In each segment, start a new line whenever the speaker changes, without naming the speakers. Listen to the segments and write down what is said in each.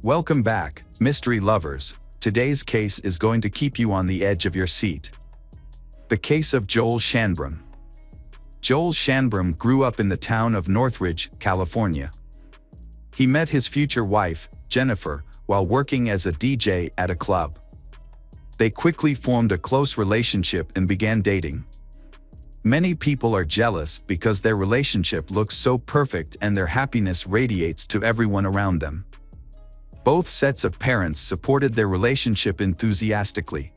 Welcome back, mystery lovers. Today's case is going to keep you on the edge of your seat. The case of Joel Shanbrom. Joel Shanbrom grew up in the town of Northridge, California. He met his future wife, Jennifer, while working as a DJ at a club. They quickly formed a close relationship and began dating. Many people are jealous because their relationship looks so perfect and their happiness radiates to everyone around them. Both sets of parents supported their relationship enthusiastically.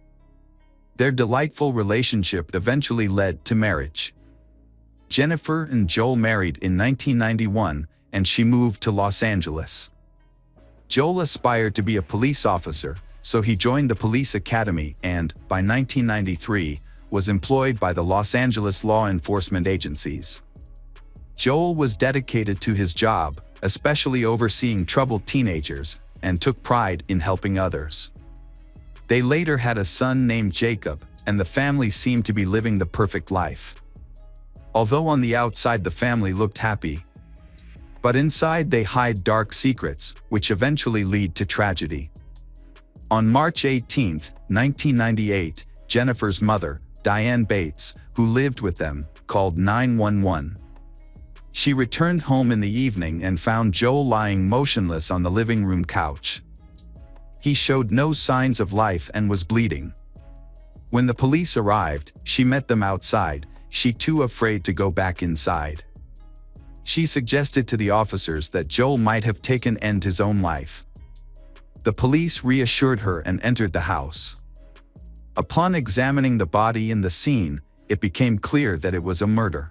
Their delightful relationship eventually led to marriage. Jennifer and Joel married in 1991, and she moved to Los Angeles. Joel aspired to be a police officer, so he joined the police academy and, by 1993, was employed by the Los Angeles law enforcement agencies. Joel was dedicated to his job, especially overseeing troubled teenagers, and took pride in helping others. They later had a son named Jacob, and the family seemed to be living the perfect life. Although on the outside the family looked happy, but inside they hide dark secrets, which eventually lead to tragedy. On March 18, 1998, Jennifer's mother, Diane Bates, who lived with them, called 911. She returned home in the evening and found Joel lying motionless on the living room couch. He showed no signs of life and was bleeding. When the police arrived, she met them outside, she too afraid to go back inside. She suggested to the officers that Joel might have taken end his own life. The police reassured her and entered the house. Upon examining the body in the scene, it became clear that it was a murder.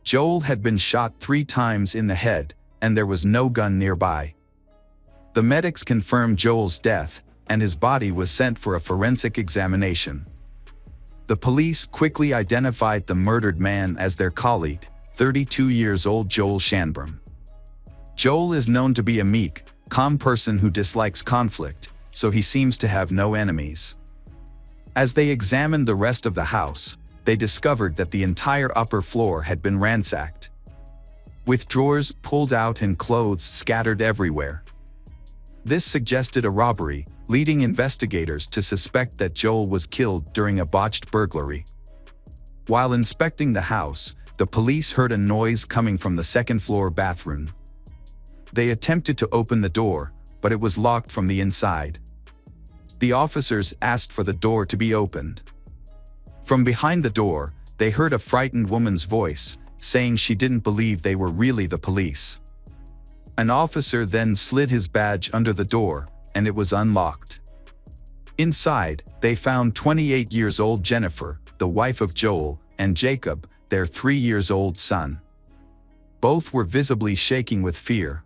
Joel had been shot 3 times in the head, and there was no gun nearby. The medics confirmed Joel's death, and his body was sent for a forensic examination. The police quickly identified the murdered man as their colleague, 32 years old Joel Shanbrom. Joel is known to be a meek, calm person who dislikes conflict, so he seems to have no enemies. As they examined the rest of the house, they discovered that the entire upper floor had been ransacked, with drawers pulled out and clothes scattered everywhere. This suggested a robbery, leading investigators to suspect that Joel was killed during a botched burglary. While inspecting the house, the police heard a noise coming from the second-floor bathroom. They attempted to open the door, but it was locked from the inside. The officers asked for the door to be opened. From behind the door, they heard a frightened woman's voice, saying she didn't believe they were really the police. An officer then slid his badge under the door, and it was unlocked. Inside, they found 28-year-old Jennifer, the wife of Joel, and Jacob, their 3-year-old son. Both were visibly shaking with fear.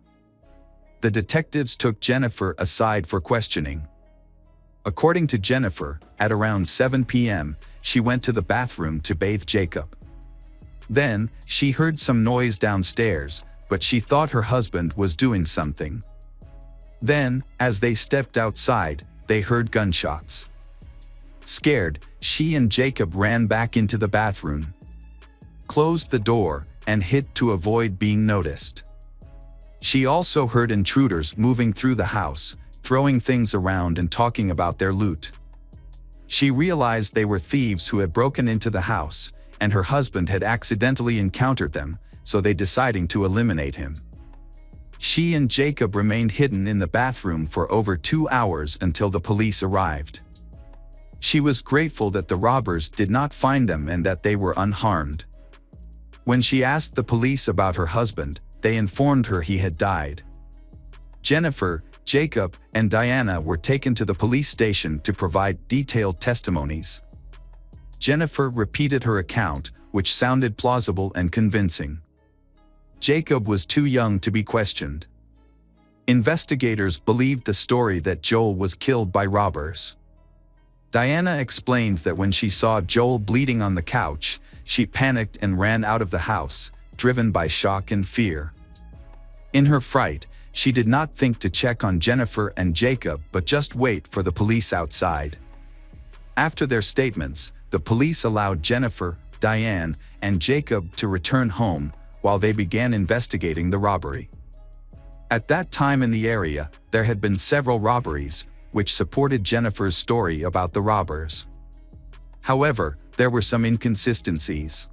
The detectives took Jennifer aside for questioning. According to Jennifer, at around 7 p.m., she went to the bathroom to bathe Jacob. Then, she heard some noise downstairs, but she thought her husband was doing something. Then, as they stepped outside, they heard gunshots. Scared, she and Jacob ran back into the bathroom, closed the door, and hid to avoid being noticed. She also heard intruders moving through the house, throwing things around and talking about their loot. She realized they were thieves who had broken into the house, and her husband had accidentally encountered them, so they decided to eliminate him. She and Jacob remained hidden in the bathroom for over 2 hours until the police arrived. She was grateful that the robbers did not find them and that they were unharmed. When she asked the police about her husband, they informed her he had died. Jennifer, Jacob, and Diana were taken to the police station to provide detailed testimonies. Jennifer repeated her account, which sounded plausible and convincing. Jacob was too young to be questioned. Investigators believed the story that Joel was killed by robbers. Diana explained that when she saw Joel bleeding on the couch, she panicked and ran out of the house, driven by shock and fear. In her fright, she did not think to check on Jennifer and Jacob but just wait for the police outside. After their statements, the police allowed Jennifer, Diane, and Jacob to return home while they began investigating the robbery. At that time in the area, there had been several robberies, which supported Jennifer's story about the robbers. However, there were some inconsistencies.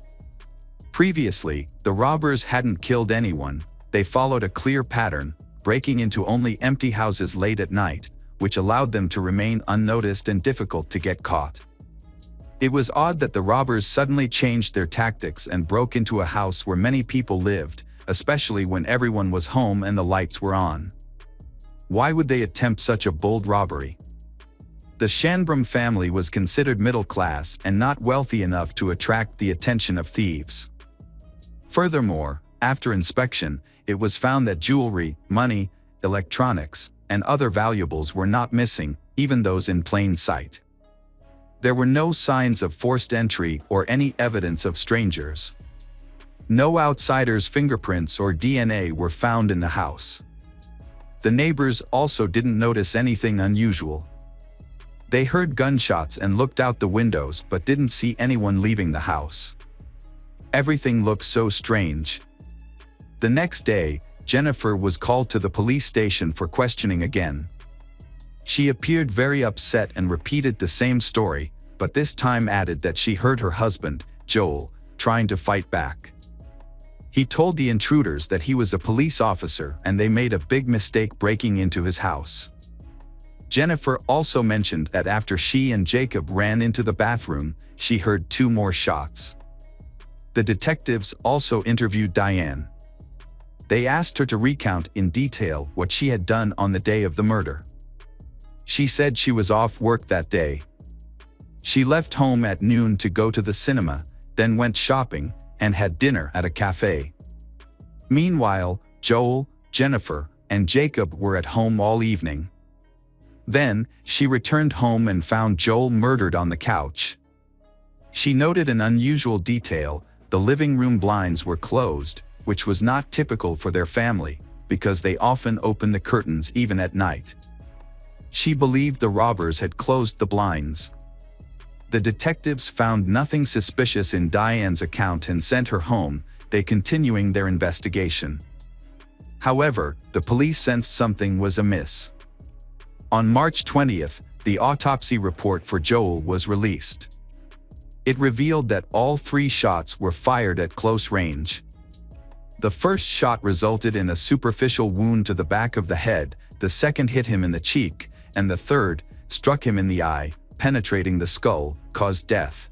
Previously, the robbers hadn't killed anyone. They followed a clear pattern, breaking into only empty houses late at night, which allowed them to remain unnoticed and difficult to get caught. It was odd that the robbers suddenly changed their tactics and broke into a house where many people lived, especially when everyone was home and the lights were on. Why would they attempt such a bold robbery? The Shanbrom family was considered middle class and not wealthy enough to attract the attention of thieves. Furthermore, after inspection, it was found that jewelry, money, electronics, and other valuables were not missing, even those in plain sight. There were no signs of forced entry or any evidence of strangers. No outsiders' fingerprints or DNA were found in the house. The neighbors also didn't notice anything unusual. They heard gunshots and looked out the windows but didn't see anyone leaving the house. Everything looked so strange. The next day, Jennifer was called to the police station for questioning again. She appeared very upset and repeated the same story, but this time added that she heard her husband, Joel, trying to fight back. He told the intruders that he was a police officer and they made a big mistake breaking into his house. Jennifer also mentioned that after she and Jacob ran into the bathroom, she heard 2 more shots. The detectives also interviewed Diane. They asked her to recount in detail what she had done on the day of the murder. She said she was off work that day. She left home at noon to go to the cinema, then went shopping, and had dinner at a cafe. Meanwhile, Joel, Jennifer, and Jacob were at home all evening. Then, she returned home and found Joel murdered on the couch. She noted an unusual detail: the living room blinds were closed, which was not typical for their family, because they often opened the curtains even at night. She believed the robbers had closed the blinds. The detectives found nothing suspicious in Diane's account and sent her home, they continuing their investigation. However, the police sensed something was amiss. On March 20th, the autopsy report for Joel was released. It revealed that all 3 shots were fired at close range. The first shot resulted in a superficial wound to the back of the head, the second hit him in the cheek, and the third struck him in the eye, penetrating the skull, caused death.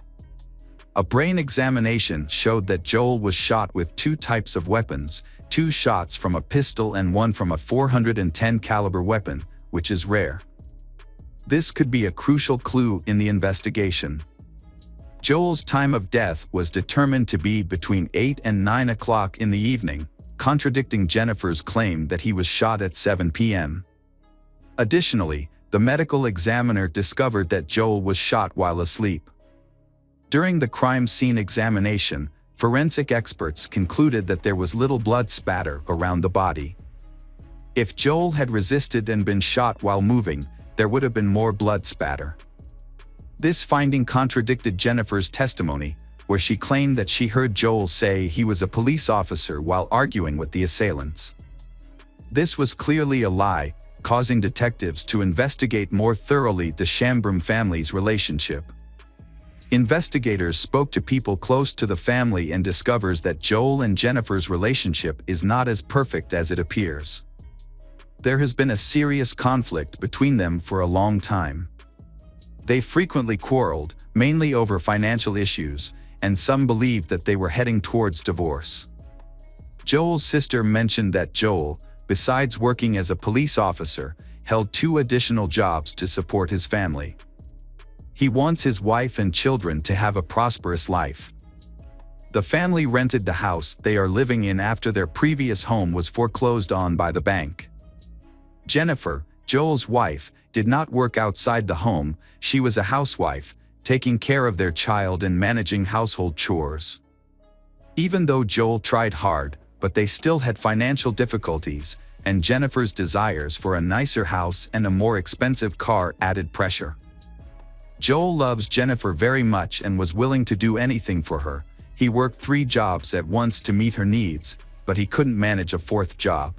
A brain examination showed that Joel was shot with 2 types of weapons, 2 shots from a pistol and 1 from a .410 caliber weapon, which is rare. This could be a crucial clue in the investigation. Joel's time of death was determined to be between 8 and 9 o'clock in the evening, contradicting Jennifer's claim that he was shot at 7 p.m. Additionally, the medical examiner discovered that Joel was shot while asleep. During the crime scene examination, forensic experts concluded that there was little blood spatter around the body. If Joel had resisted and been shot while moving, there would have been more blood spatter. This finding contradicted Jennifer's testimony, where she claimed that she heard Joel say he was a police officer while arguing with the assailants. This was clearly a lie, causing detectives to investigate more thoroughly the Shanbrom family's relationship. Investigators spoke to people close to the family and discovers that Joel and Jennifer's relationship is not as perfect as it appears. There has been a serious conflict between them for a long time. They frequently quarreled, mainly over financial issues, and some believed that they were heading towards divorce. Joel's sister mentioned that Joel, besides working as a police officer, held 2 additional jobs to support his family. He wants his wife and children to have a prosperous life. The family rented the house they are living in after their previous home was foreclosed on by the bank. Jennifer, Joel's wife, did not work outside the home. She was a housewife, taking care of their child and managing household chores. Even though Joel tried hard, but they still had financial difficulties, and Jennifer's desires for a nicer house and a more expensive car added pressure. Joel loves Jennifer very much and was willing to do anything for her. He worked 3 jobs at once to meet her needs, but he couldn't manage a 4th job.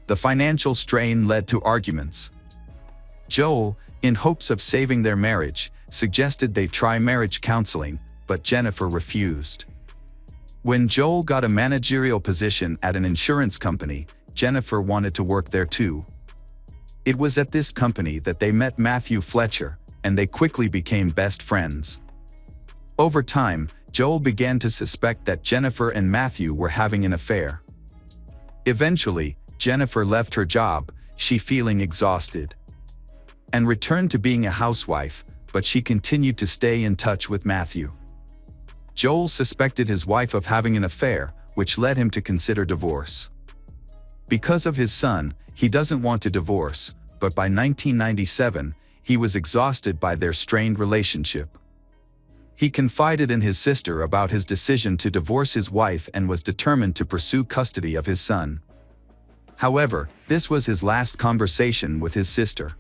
The financial strain led to arguments. Joel, in hopes of saving their marriage, suggested they try marriage counseling, but Jennifer refused. When Joel got a managerial position at an insurance company, Jennifer wanted to work there too. It was at this company that they met Matthew Fletcher, and they quickly became best friends. Over time, Joel began to suspect that Jennifer and Matthew were having an affair. Eventually, Jennifer left her job, she feeling exhausted, and returned to being a housewife, but she continued to stay in touch with Matthew. Joel suspected his wife of having an affair, which led him to consider divorce. Because of his son, he doesn't want to divorce, but by 1997, he was exhausted by their strained relationship. He confided in his sister about his decision to divorce his wife and was determined to pursue custody of his son. However, this was his last conversation with his sister.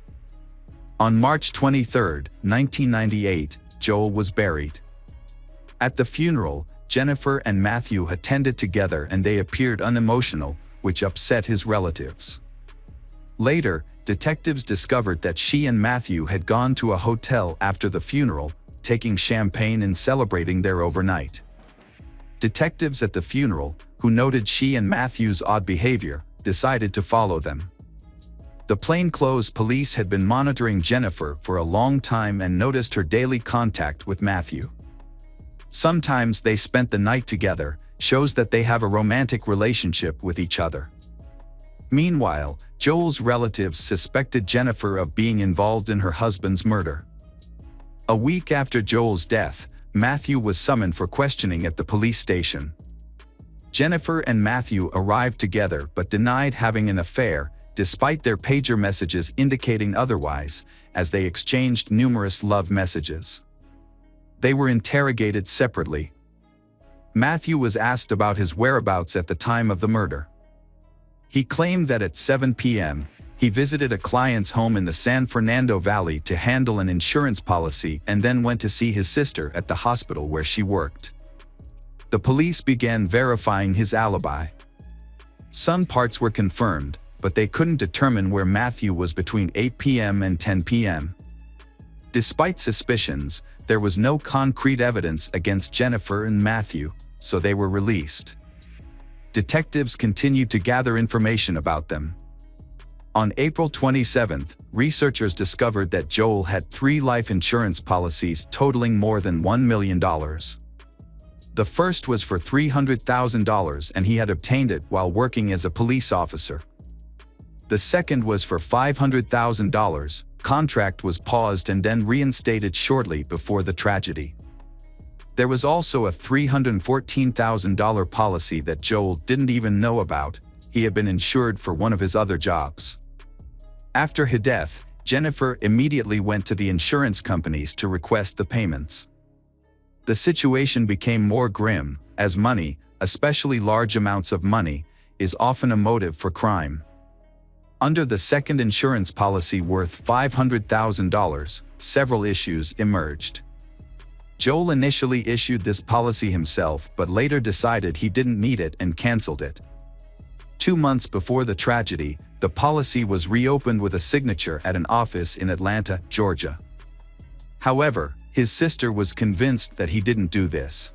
On March 23, 1998, Joel was buried. At the funeral, Jennifer and Matthew attended together and they appeared unemotional, which upset his relatives. Later, detectives discovered that she and Matthew had gone to a hotel after the funeral, taking champagne and celebrating there overnight. Detectives at the funeral, who noted she and Matthew's odd behavior, decided to follow them. The plainclothes police had been monitoring Jennifer for a long time and noticed her daily contact with Matthew. Sometimes they spent the night together, shows that they have a romantic relationship with each other. Meanwhile, Joel's relatives suspected Jennifer of being involved in her husband's murder. A week after Joel's death, Matthew was summoned for questioning at the police station. Jennifer and Matthew arrived together but denied having an affair, despite their pager messages indicating otherwise, as they exchanged numerous love messages. They were interrogated separately. Matthew was asked about his whereabouts at the time of the murder. He claimed that at 7 p.m., he visited a client's home in the San Fernando Valley to handle an insurance policy and then went to see his sister at the hospital where she worked. The police began verifying his alibi. Some parts were confirmed, but they couldn't determine where Matthew was between 8 p.m. and 10 p.m. Despite suspicions, there was no concrete evidence against Jennifer and Matthew, so they were released. Detectives continued to gather information about them. On April 27, researchers discovered that Joel had 3 life insurance policies totaling more than $1 million. The first was for $300,000 and he had obtained it while working as a police officer. The second was for $500,000, contract was paused and then reinstated shortly before the tragedy. There was also a $314,000 policy that Joel didn't even know about. He had been insured for one of his other jobs. After his death, Jennifer immediately went to the insurance companies to request the payments. The situation became more grim, as money, especially large amounts of money, is often a motive for crime. Under the second insurance policy worth $500,000, several issues emerged. Joel initially issued this policy himself but later decided he didn't need it and canceled it. 2 months before the tragedy, the policy was reopened with a signature at an office in Atlanta, Georgia. However, his sister was convinced that he didn't do this.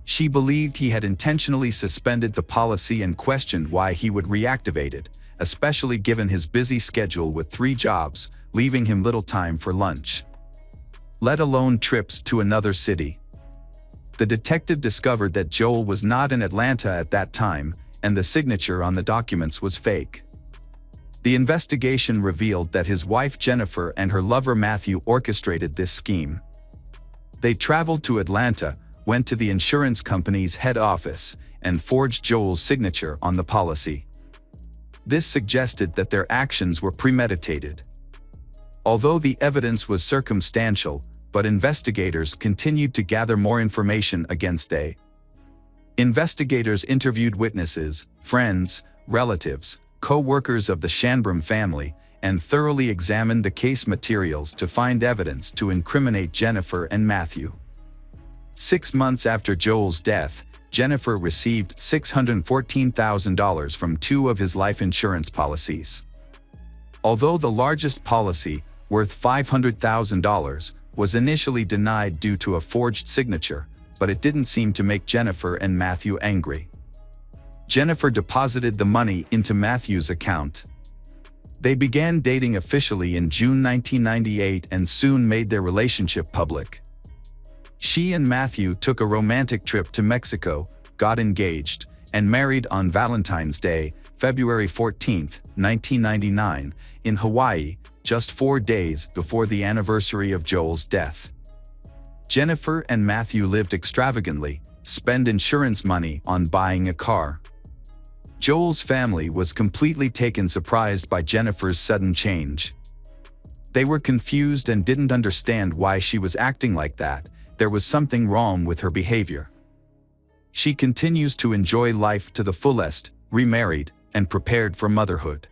She believed he had intentionally suspended the policy and questioned why he would reactivate it, especially given his busy schedule with 3 jobs, leaving him little time for lunch, let alone trips to another city. The detective discovered that Joel was not in Atlanta at that time, and the signature on the documents was fake. The investigation revealed that his wife Jennifer and her lover Matthew orchestrated this scheme. They traveled to Atlanta, went to the insurance company's head office, and forged Joel's signature on the policy. This suggested that their actions were premeditated. Although the evidence was circumstantial, but investigators continued to gather more information against A. Investigators interviewed witnesses, friends, relatives, co-workers of the Shanbrom family, and thoroughly examined the case materials to find evidence to incriminate Jennifer and Matthew. 6 months after Joel's death, Jennifer received $614,000 from 2 of his life insurance policies. Although the largest policy, worth $500,000, was initially denied due to a forged signature, but it didn't seem to make Jennifer and Matthew angry. Jennifer deposited the money into Matthew's account. They began dating officially in June 1998 and soon made their relationship public. She and Matthew took a romantic trip to Mexico, got engaged, and married on Valentine's Day, February 14, 1999, in Hawaii, just 4 days before the anniversary of Joel's death. Jennifer and Matthew lived extravagantly, spent insurance money on buying a car. Joel's family was completely taken surprised by Jennifer's sudden change. They were confused and didn't understand why she was acting like that. There was something wrong with her behavior. She continues to enjoy life to the fullest, remarried, and prepared for motherhood.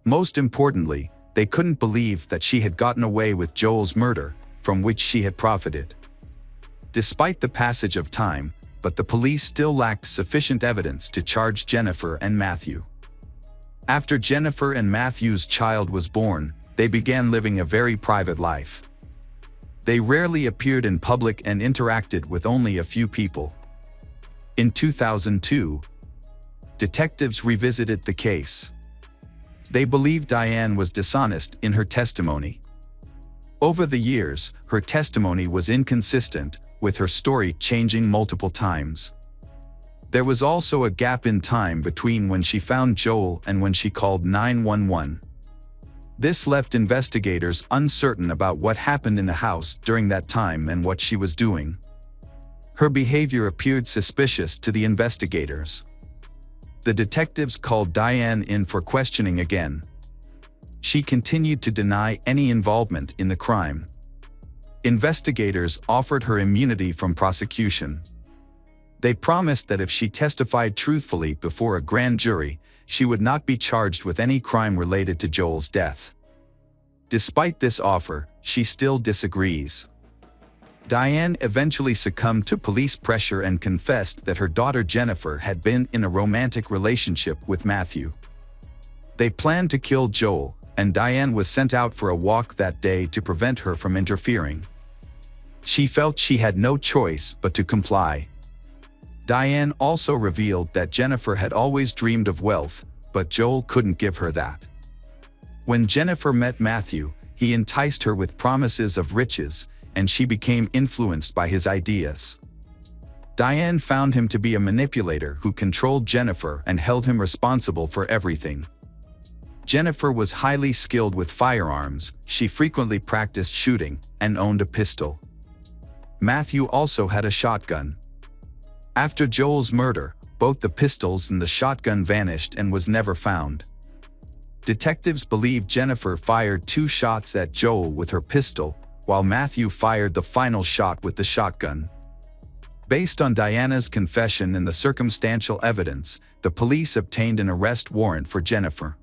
Most importantly, they couldn't believe that she had gotten away with Joel's murder, from which she had profited. Despite the passage of time, but the police still lacked sufficient evidence to charge Jennifer and Matthew. After Jennifer and Matthew's child was born, they began living a very private life. They rarely appeared in public and interacted with only a few people. In 2002, detectives revisited the case. They believed Diane was dishonest in her testimony. Over the years, her testimony was inconsistent, with her story changing multiple times. There was also a gap in time between when she found Joel and when she called 911. This left investigators uncertain about what happened in the house during that time and what she was doing. Her behavior appeared suspicious to the investigators. The detectives called Diane in for questioning again. She continued to deny any involvement in the crime. Investigators offered her immunity from prosecution. They promised that if she testified truthfully before a grand jury, she would not be charged with any crime related to Joel's death. Despite this offer, she still disagrees. Diane eventually succumbed to police pressure and confessed that her daughter Jennifer had been in a romantic relationship with Matthew. They planned to kill Joel, and Diane was sent out for a walk that day to prevent her from interfering. She felt she had no choice but to comply. Diane also revealed that Jennifer had always dreamed of wealth, but Joel couldn't give her that. When Jennifer met Matthew, he enticed her with promises of riches, and she became influenced by his ideas. Diane found him to be a manipulator who controlled Jennifer and held him responsible for everything. Jennifer was highly skilled with firearms, she frequently practiced shooting, and owned a pistol. Matthew also had a shotgun. After Joel's murder, both the pistols and the shotgun vanished and was never found. Detectives believe Jennifer fired 2 shots at Joel with her pistol, while Matthew fired the final shot with the shotgun. Based on Diana's confession and the circumstantial evidence, the police obtained an arrest warrant for Jennifer.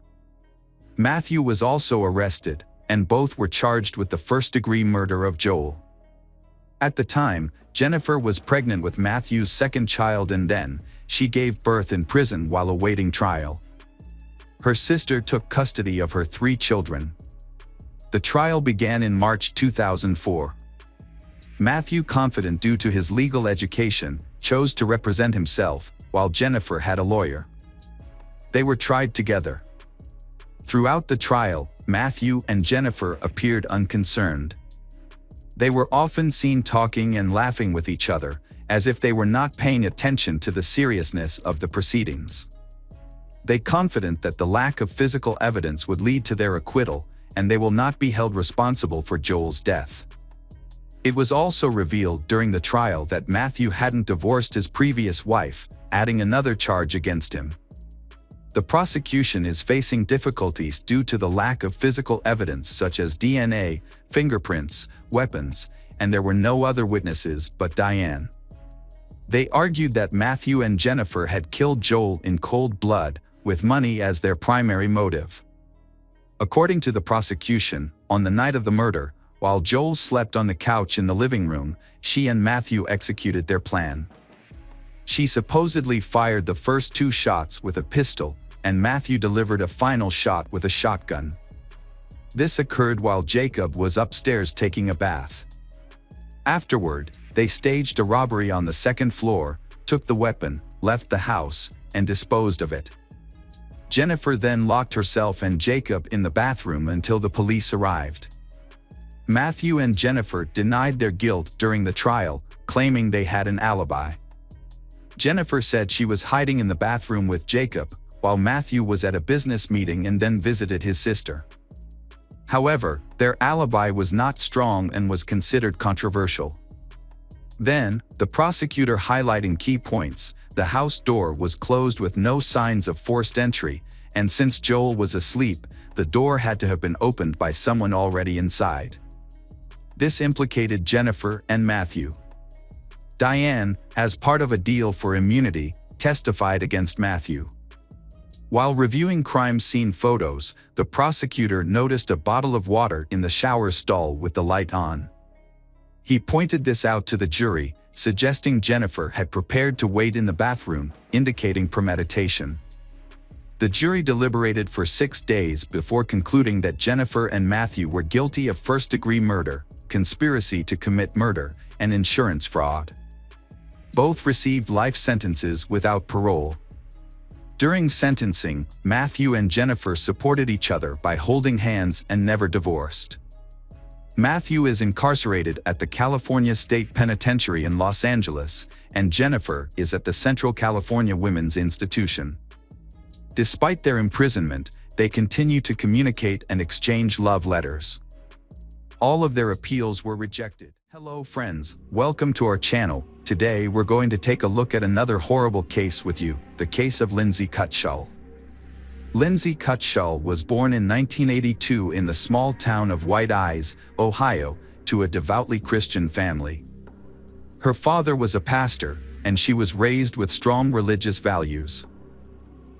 Matthew was also arrested, and both were charged with the first-degree murder of Joel. At the time, Jennifer was pregnant with Matthew's second child, and then she gave birth in prison while awaiting trial. Her sister took custody of her 3 children. The trial began in March 2004. Matthew, confident due to his legal education, chose to represent himself, while Jennifer had a lawyer. They were tried together. Throughout the trial, Matthew and Jennifer appeared unconcerned. They were often seen talking and laughing with each other, as if they were not paying attention to the seriousness of the proceedings. They confident that the lack of physical evidence would lead to their acquittal, and they will not be held responsible for Joel's death. It was also revealed during the trial that Matthew hadn't divorced his previous wife, adding another charge against him. The prosecution is facing difficulties due to the lack of physical evidence such as DNA, fingerprints, weapons, and there were no other witnesses but Diane. They argued that Matthew and Jennifer had killed Joel in cold blood, with money as their primary motive. According to the prosecution, on the night of the murder, while Joel slept on the couch in the living room, she and Matthew executed their plan. She supposedly fired the first 2 shots with a pistol, and Matthew delivered a final shot with a shotgun. This occurred while Jacob was upstairs taking a bath. Afterward, they staged a robbery on the 2nd floor, took the weapon, left the house, and disposed of it. Jennifer then locked herself and Jacob in the bathroom until the police arrived. Matthew and Jennifer denied their guilt during the trial, claiming they had an alibi. Jennifer said she was hiding in the bathroom with Jacob, while Matthew was at a business meeting and then visited his sister. However, their alibi was not strong and was considered controversial. Then, the prosecutor highlighting key points: the house door was closed with no signs of forced entry, and since Joel was asleep, the door had to have been opened by someone already inside. This implicated Jennifer and Matthew. Diane, as part of a deal for immunity, testified against Matthew. While reviewing crime scene photos, the prosecutor noticed a bottle of water in the shower stall with the light on. He pointed this out to the jury, suggesting Jennifer had prepared to wait in the bathroom, indicating premeditation. The jury deliberated for 6 days before concluding that Jennifer and Matthew were guilty of first-degree murder, conspiracy to commit murder, and insurance fraud. Both received life sentences without parole. During sentencing, Matthew and Jennifer supported each other by holding hands and never divorced. Matthew is incarcerated at the California State Penitentiary in Los Angeles, and Jennifer is at the Central California Women's Institution. Despite their imprisonment, they continue to communicate and exchange love letters. All of their appeals were rejected. Hello friends, welcome to our channel. Today we're going to take a look at another horrible case with you, the case of Lindsay Cutshall. Lindsay Cutshall was born in 1982 in the small town of White Eyes, Ohio, to a devoutly Christian family. Her father was a pastor, and she was raised with strong religious values.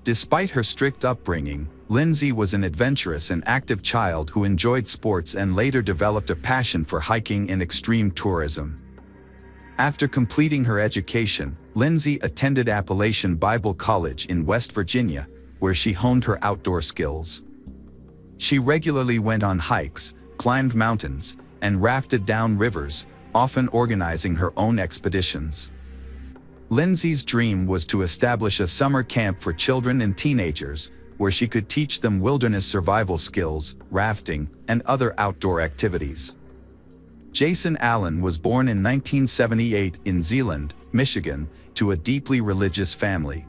Despite her strict upbringing, Lindsay was an adventurous and active child who enjoyed sports and later developed a passion for hiking and extreme tourism. After completing her education, Lindsay attended Appalachian Bible College in West Virginia, where she honed her outdoor skills. She regularly went on hikes, climbed mountains, and rafted down rivers, often organizing her own expeditions. Lindsay's dream was to establish a summer camp for children and teenagers, where she could teach them wilderness survival skills, rafting, and other outdoor activities. Jason Allen was born in 1978 in Zeeland, Michigan, to a deeply religious family.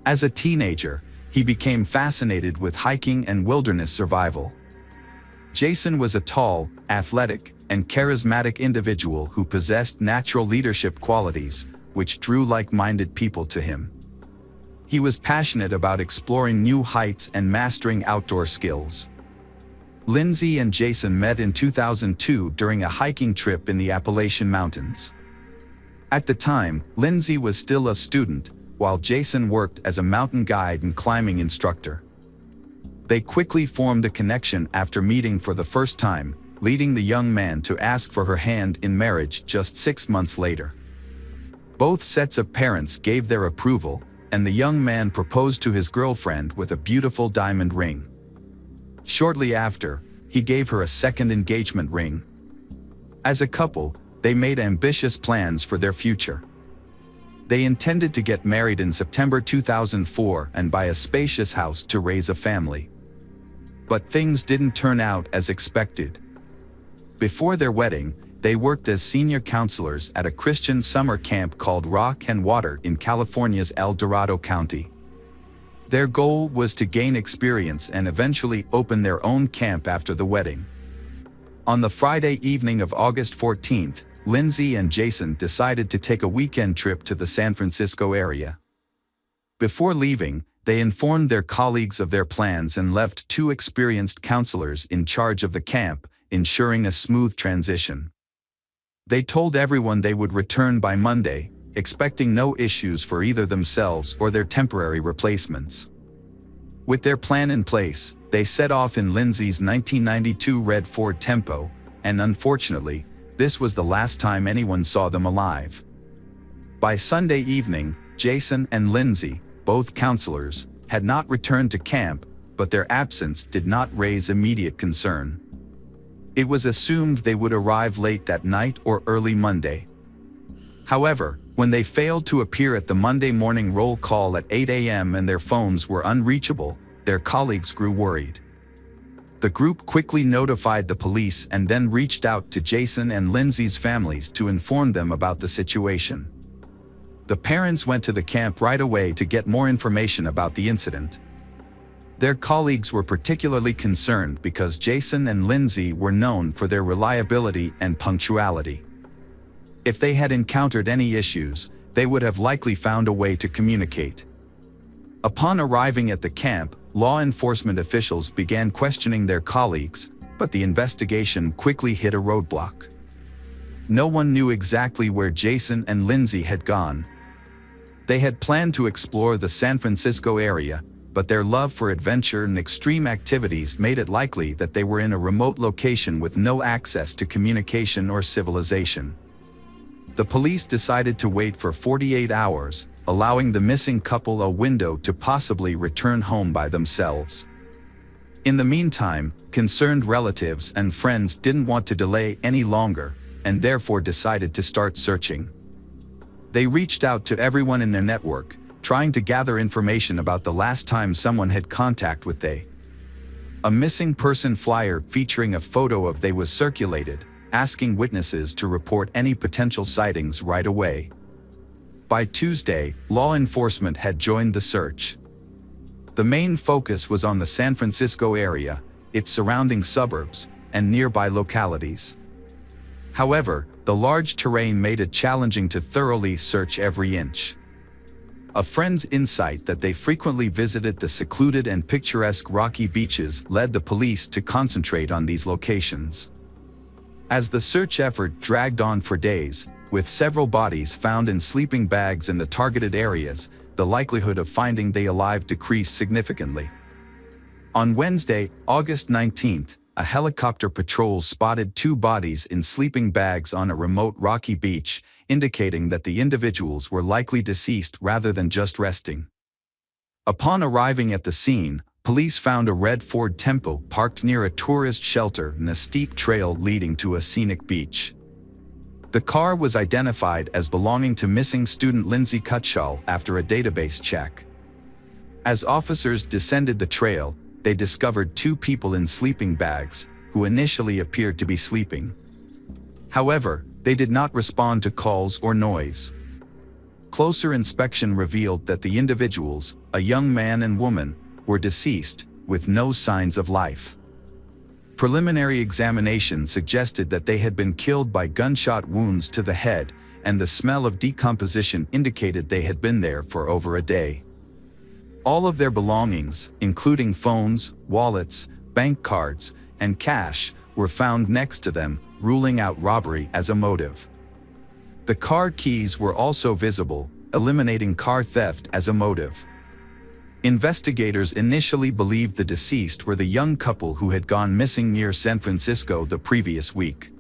As a teenager, he became fascinated with hiking and wilderness survival. Jason was a tall, athletic, and charismatic individual who possessed natural leadership qualities, which drew like-minded people to him. He was passionate about exploring new heights and mastering outdoor skills. Lindsay and Jason met in 2002 during a hiking trip in the Appalachian Mountains. At the time, Lindsay was still a student, while Jason worked as a mountain guide and climbing instructor. They quickly formed a connection after meeting for the first time, leading the young man to ask for her hand in marriage just 6 months later. Both sets of parents gave their approval, and the young man proposed to his girlfriend with a beautiful diamond ring. Shortly after, he gave her a second engagement ring. As a couple, they made ambitious plans for their future. They intended to get married in September 2004 and buy a spacious house to raise a family. But things didn't turn out as expected. Before their wedding, they worked as senior counselors at a Christian summer camp called Rock and Water in California's El Dorado County. Their goal was to gain experience and eventually open their own camp after the wedding. On the Friday evening of August 14th, Lindsay and Jason decided to take a weekend trip to the San Francisco area. Before leaving, they informed their colleagues of their plans and left 2 experienced counselors in charge of the camp, ensuring a smooth transition. They told everyone they would return by Monday, expecting no issues for either themselves or their temporary replacements. With their plan in place, they set off in Lindsay's 1992 red Ford Tempo, and unfortunately, this was the last time anyone saw them alive. By Sunday evening, Jason and Lindsay, both counselors, had not returned to camp, but their absence did not raise immediate concern. It was assumed they would arrive late that night or early Monday. However, when they failed to appear at the Monday morning roll call at 8 a.m. and their phones were unreachable, their colleagues grew worried. The group quickly notified the police and then reached out to Jason and Lindsay's families to inform them about the situation. The parents went to the camp right away to get more information about the incident. Their colleagues were particularly concerned because Jason and Lindsay were known for their reliability and punctuality. If they had encountered any issues, they would have likely found a way to communicate. Upon arriving at the camp, law enforcement officials began questioning their colleagues, but the investigation quickly hit a roadblock. No one knew exactly where Jason and Lindsay had gone. They had planned to explore the San Francisco area, but their love for adventure and extreme activities made it likely that they were in a remote location with no access to communication or civilization. The police decided to wait for 48 hours, allowing the missing couple a window to possibly return home by themselves. In the meantime, concerned relatives and friends didn't want to delay any longer, and therefore decided to start searching. They reached out to everyone in their network, trying to gather information about the last time someone had contact with they. A missing person flyer featuring a photo of they was circulated, asking witnesses to report any potential sightings right away. By Tuesday, law enforcement had joined the search. The main focus was on the San Francisco area, its surrounding suburbs, and nearby localities. However, the large terrain made it challenging to thoroughly search every inch. A friend's insight that they frequently visited the secluded and picturesque rocky beaches led the police to concentrate on these locations. As the search effort dragged on for days, with several bodies found in sleeping bags in the targeted areas, the likelihood of finding they alive decreased significantly. On Wednesday, August 19th, a helicopter patrol spotted 2 bodies in sleeping bags on a remote rocky beach, indicating that the individuals were likely deceased rather than just resting. Upon arriving at the scene, police found a red Ford Tempo parked near a tourist shelter and a steep trail leading to a scenic beach. The car was identified as belonging to missing student Lindsay Cutshall after a database check. As officers descended the trail, they discovered 2 people in sleeping bags, who initially appeared to be sleeping. However, they did not respond to calls or noise. Closer inspection revealed that the individuals, a young man and woman, were deceased, with no signs of life. Preliminary examination suggested that they had been killed by gunshot wounds to the head, and the smell of decomposition indicated they had been there for over a day. All of their belongings, including phones, wallets, bank cards, and cash, were found next to them, ruling out robbery as a motive. The car keys were also visible, eliminating car theft as a motive. Investigators initially believed the deceased were the young couple who had gone missing near San Francisco the previous week.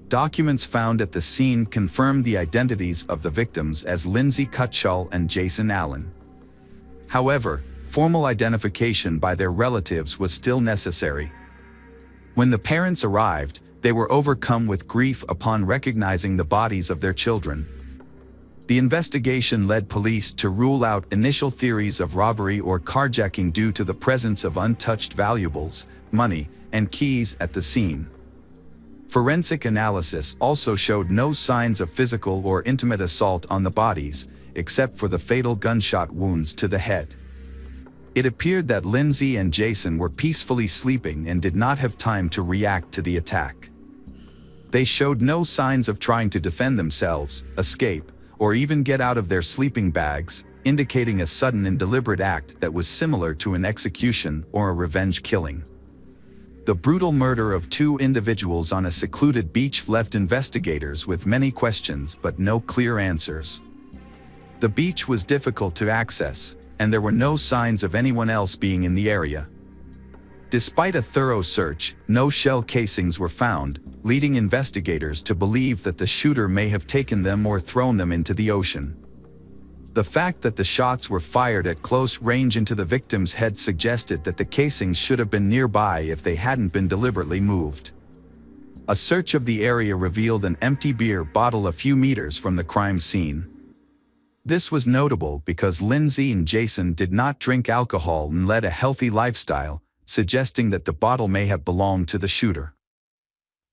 Documents found at the scene confirmed the identities of the victims as Lindsay Cutshall and Jason Allen. However, formal identification by their relatives was still necessary. When the parents arrived, they were overcome with grief upon recognizing the bodies of their children. The investigation led police to rule out initial theories of robbery or carjacking due to the presence of untouched valuables, money, and keys at the scene. Forensic analysis also showed no signs of physical or intimate assault on the bodies, except for the fatal gunshot wounds to the head. It appeared that Lindsay and Jason were peacefully sleeping and did not have time to react to the attack. They showed no signs of trying to defend themselves, escape, or even get out of their sleeping bags, indicating a sudden and deliberate act that was similar to an execution or a revenge killing. The brutal murder of 2 individuals on a secluded beach left investigators with many questions but no clear answers. The beach was difficult to access, and there were no signs of anyone else being in the area. Despite a thorough search, no shell casings were found, leading investigators to believe that the shooter may have taken them or thrown them into the ocean. The fact that the shots were fired at close range into the victim's head suggested that the casings should have been nearby if they hadn't been deliberately moved. A search of the area revealed an empty beer bottle a few meters from the crime scene. This was notable because Lindsay and Jason did not drink alcohol and led a healthy lifestyle, suggesting that the bottle may have belonged to the shooter.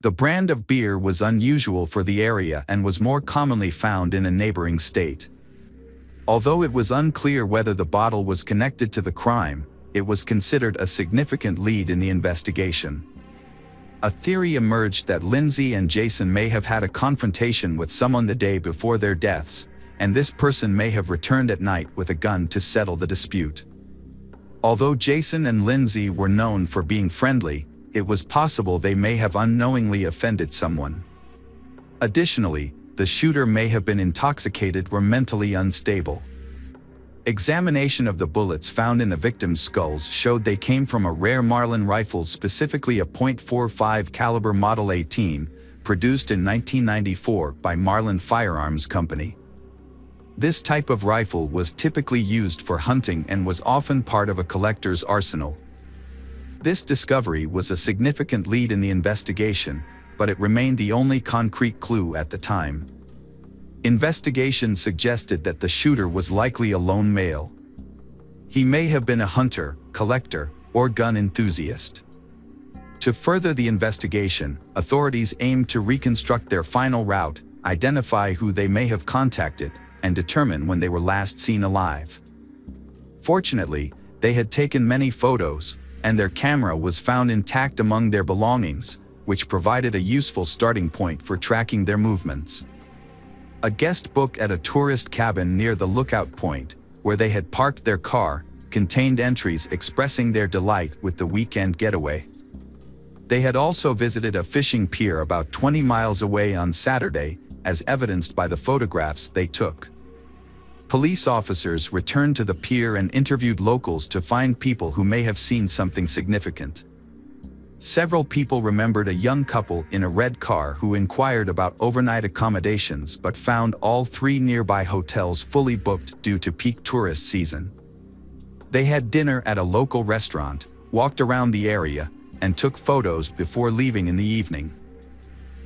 The brand of beer was unusual for the area and was more commonly found in a neighboring state. Although it was unclear whether the bottle was connected to the crime, it was considered a significant lead in the investigation. A theory emerged that Lindsay and Jason may have had a confrontation with someone the day before their deaths, and this person may have returned at night with a gun to settle the dispute. Although Jason and Lindsay were known for being friendly, it was possible they may have unknowingly offended someone. Additionally, the shooter may have been intoxicated or mentally unstable. Examination of the bullets found in the victim's skulls showed they came from a rare Marlin rifle, specifically a .45 caliber Model 18, produced in 1994 by Marlin Firearms Company. This type of rifle was typically used for hunting and was often part of a collector's arsenal. This discovery was a significant lead in the investigation, but it remained the only concrete clue at the time. Investigation suggested that the shooter was likely a lone male. He may have been a hunter, collector, or gun enthusiast. To further the investigation, authorities aimed to reconstruct their final route, identify who they may have contacted, and determine when they were last seen alive. Fortunately, they had taken many photos, and their camera was found intact among their belongings, which provided a useful starting point for tracking their movements. A guest book at a tourist cabin near the lookout point, where they had parked their car, contained entries expressing their delight with the weekend getaway. They had also visited a fishing pier about 20 miles away on Saturday, as evidenced by the photographs they took. Police officers returned to the pier and interviewed locals to find people who may have seen something significant. Several people remembered a young couple in a red car who inquired about overnight accommodations but found all 3 nearby hotels fully booked due to peak tourist season. They had dinner at a local restaurant, walked around the area, and took photos before leaving in the evening.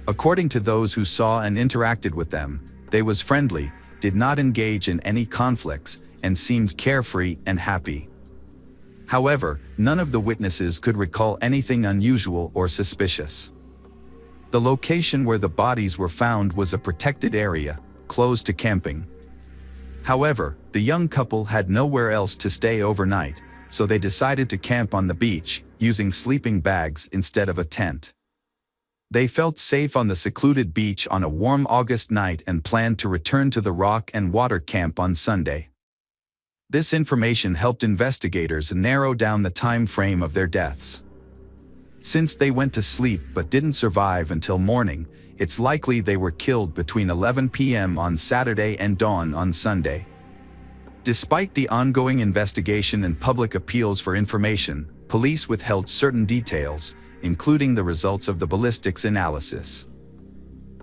According to those who saw and interacted with them, they was friendly, did not engage in any conflicts, and seemed carefree and happy. However, none of the witnesses could recall anything unusual or suspicious. The location where the bodies were found was a protected area, closed to camping. However, the young couple had nowhere else to stay overnight, so they decided to camp on the beach, using sleeping bags instead of a tent. They felt safe on the secluded beach on a warm August night and planned to return to the Rock and Water Camp on Sunday. This information helped investigators narrow down the time frame of their deaths. Since they went to sleep but didn't survive until morning, it's likely they were killed between 11 p.m. on Saturday and dawn on Sunday. Despite the ongoing investigation and public appeals for information, police withheld certain details, including the results of the ballistics analysis.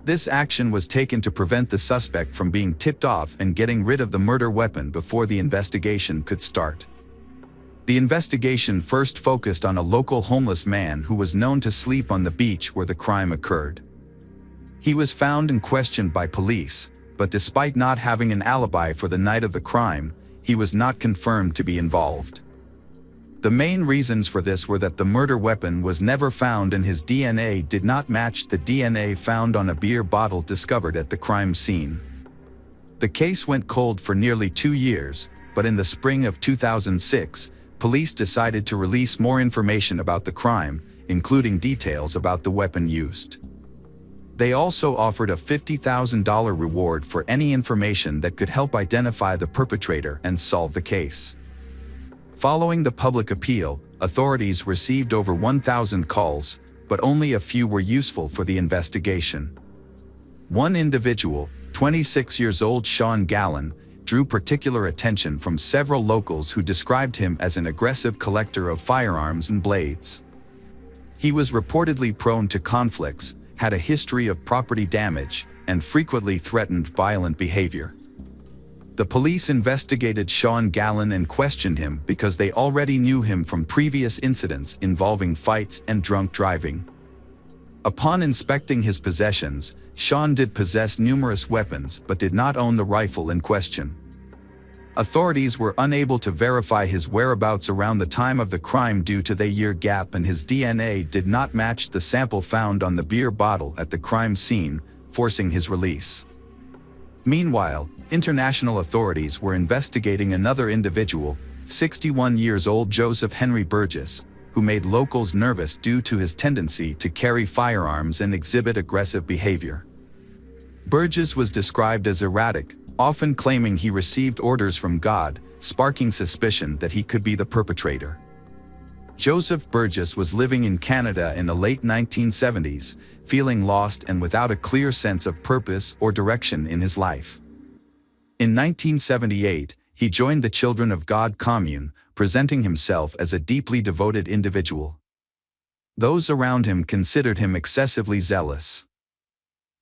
This action was taken to prevent the suspect from being tipped off and getting rid of the murder weapon before the investigation could start. The investigation first focused on a local homeless man who was known to sleep on the beach where the crime occurred. He was found and questioned by police, but despite not having an alibi for the night of the crime, he was not confirmed to be involved. The main reasons for this were that the murder weapon was never found and his DNA did not match the DNA found on a beer bottle discovered at the crime scene. The case went cold for nearly 2 years, but in the spring of 2006, police decided to release more information about the crime, including details about the weapon used. They also offered a $50,000 reward for any information that could help identify the perpetrator and solve the case. Following the public appeal, authorities received over 1,000 calls, but only a few were useful for the investigation. One individual, 26 years old Sean Gallen, drew particular attention from several locals who described him as an aggressive collector of firearms and blades. He was reportedly prone to conflicts, had a history of property damage, and frequently threatened violent behavior. The police investigated Sean Gallen and questioned him because they already knew him from previous incidents involving fights and drunk driving. Upon inspecting his possessions, Sean did possess numerous weapons but did not own the rifle in question. Authorities were unable to verify his whereabouts around the time of the crime due to the year gap, and his DNA did not match the sample found on the beer bottle at the crime scene, forcing his release. Meanwhile, international authorities were investigating another individual, 61 years old Joseph Henry Burgess, who made locals nervous due to his tendency to carry firearms and exhibit aggressive behavior. Burgess was described as erratic, often claiming he received orders from God, sparking suspicion that he could be the perpetrator. Joseph Burgess was living in Canada in the late 1970s, feeling lost and without a clear sense of purpose or direction in his life. In 1978, he joined the Children of God commune, presenting himself as a deeply devoted individual. Those around him considered him excessively zealous.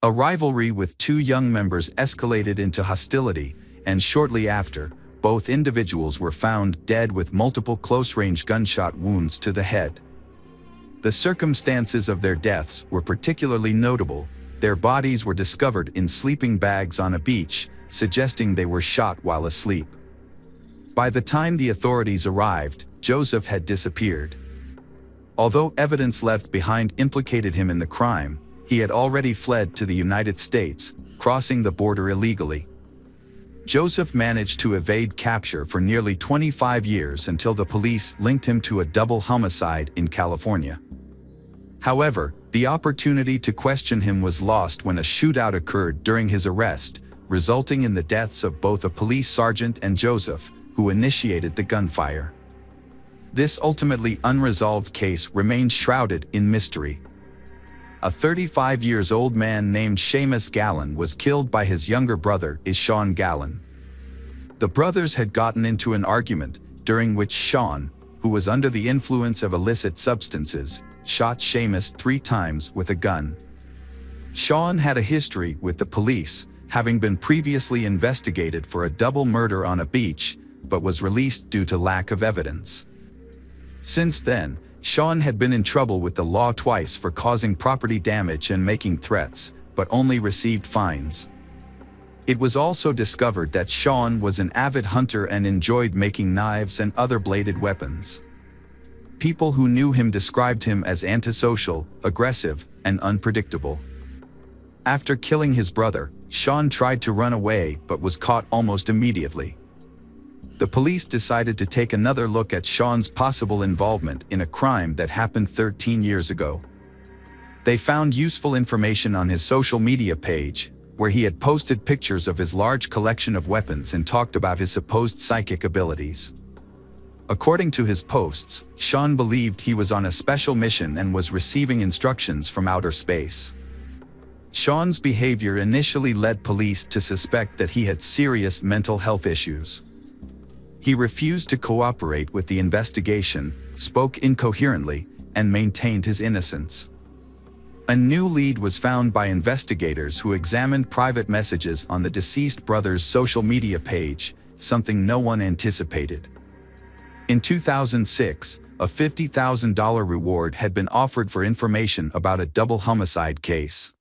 A rivalry with two young members escalated into hostility, and shortly after, both individuals were found dead with multiple close-range gunshot wounds to the head. The circumstances of their deaths were particularly notable. Their bodies were discovered in sleeping bags on a beach, suggesting they were shot while asleep. By the time the authorities arrived, Joseph had disappeared. Although evidence left behind implicated him in the crime, he had already fled to the United States, crossing the border illegally. Joseph managed to evade capture for nearly 25 years until the police linked him to a double homicide in California. However, the opportunity to question him was lost when a shootout occurred during his arrest, resulting in the deaths of both a police sergeant and Joseph, who initiated the gunfire. This ultimately unresolved case remains shrouded in mystery. A 35-year-old man named Seamus Gallen was killed by his younger brother, Sean Gallen. The brothers had gotten into an argument, during which Sean, who was under the influence of illicit substances, shot Seamus 3 times with a gun. Sean had a history with the police, having been previously investigated for a double murder on a beach, but was released due to lack of evidence. Since then, Sean had been in trouble with the law twice for causing property damage and making threats, but only received fines. It was also discovered that Sean was an avid hunter and enjoyed making knives and other bladed weapons. People who knew him described him as antisocial, aggressive, and unpredictable. After killing his brother, Sean tried to run away but was caught almost immediately. The police decided to take another look at Sean's possible involvement in a crime that happened 13 years ago. They found useful information on his social media page, where he had posted pictures of his large collection of weapons and talked about his supposed psychic abilities. According to his posts, Sean believed he was on a special mission and was receiving instructions from outer space. Sean's behavior initially led police to suspect that he had serious mental health issues. He refused to cooperate with the investigation, spoke incoherently, and maintained his innocence. A new lead was found by investigators who examined private messages on the deceased brother's social media page, something no one anticipated. In 2006, a $50,000 reward had been offered for information about a double homicide case.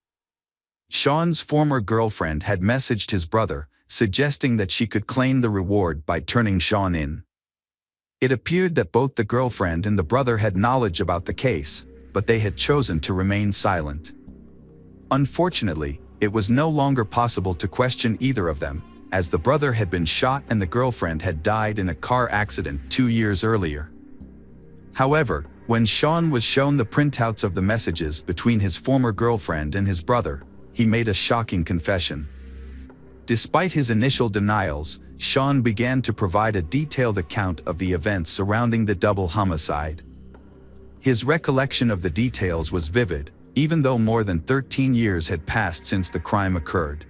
Sean's former girlfriend had messaged his brother, suggesting that she could claim the reward by turning Sean in. It appeared that both the girlfriend and the brother had knowledge about the case, but they had chosen to remain silent. Unfortunately, it was no longer possible to question either of them, as the brother had been shot and the girlfriend had died in a car accident 2 years earlier. However, when Sean was shown the printouts of the messages between his former girlfriend and his brother, he made a shocking confession. Despite his initial denials, Sean began to provide a detailed account of the events surrounding the double homicide. His recollection of the details was vivid, even though more than 13 years had passed since the crime occurred.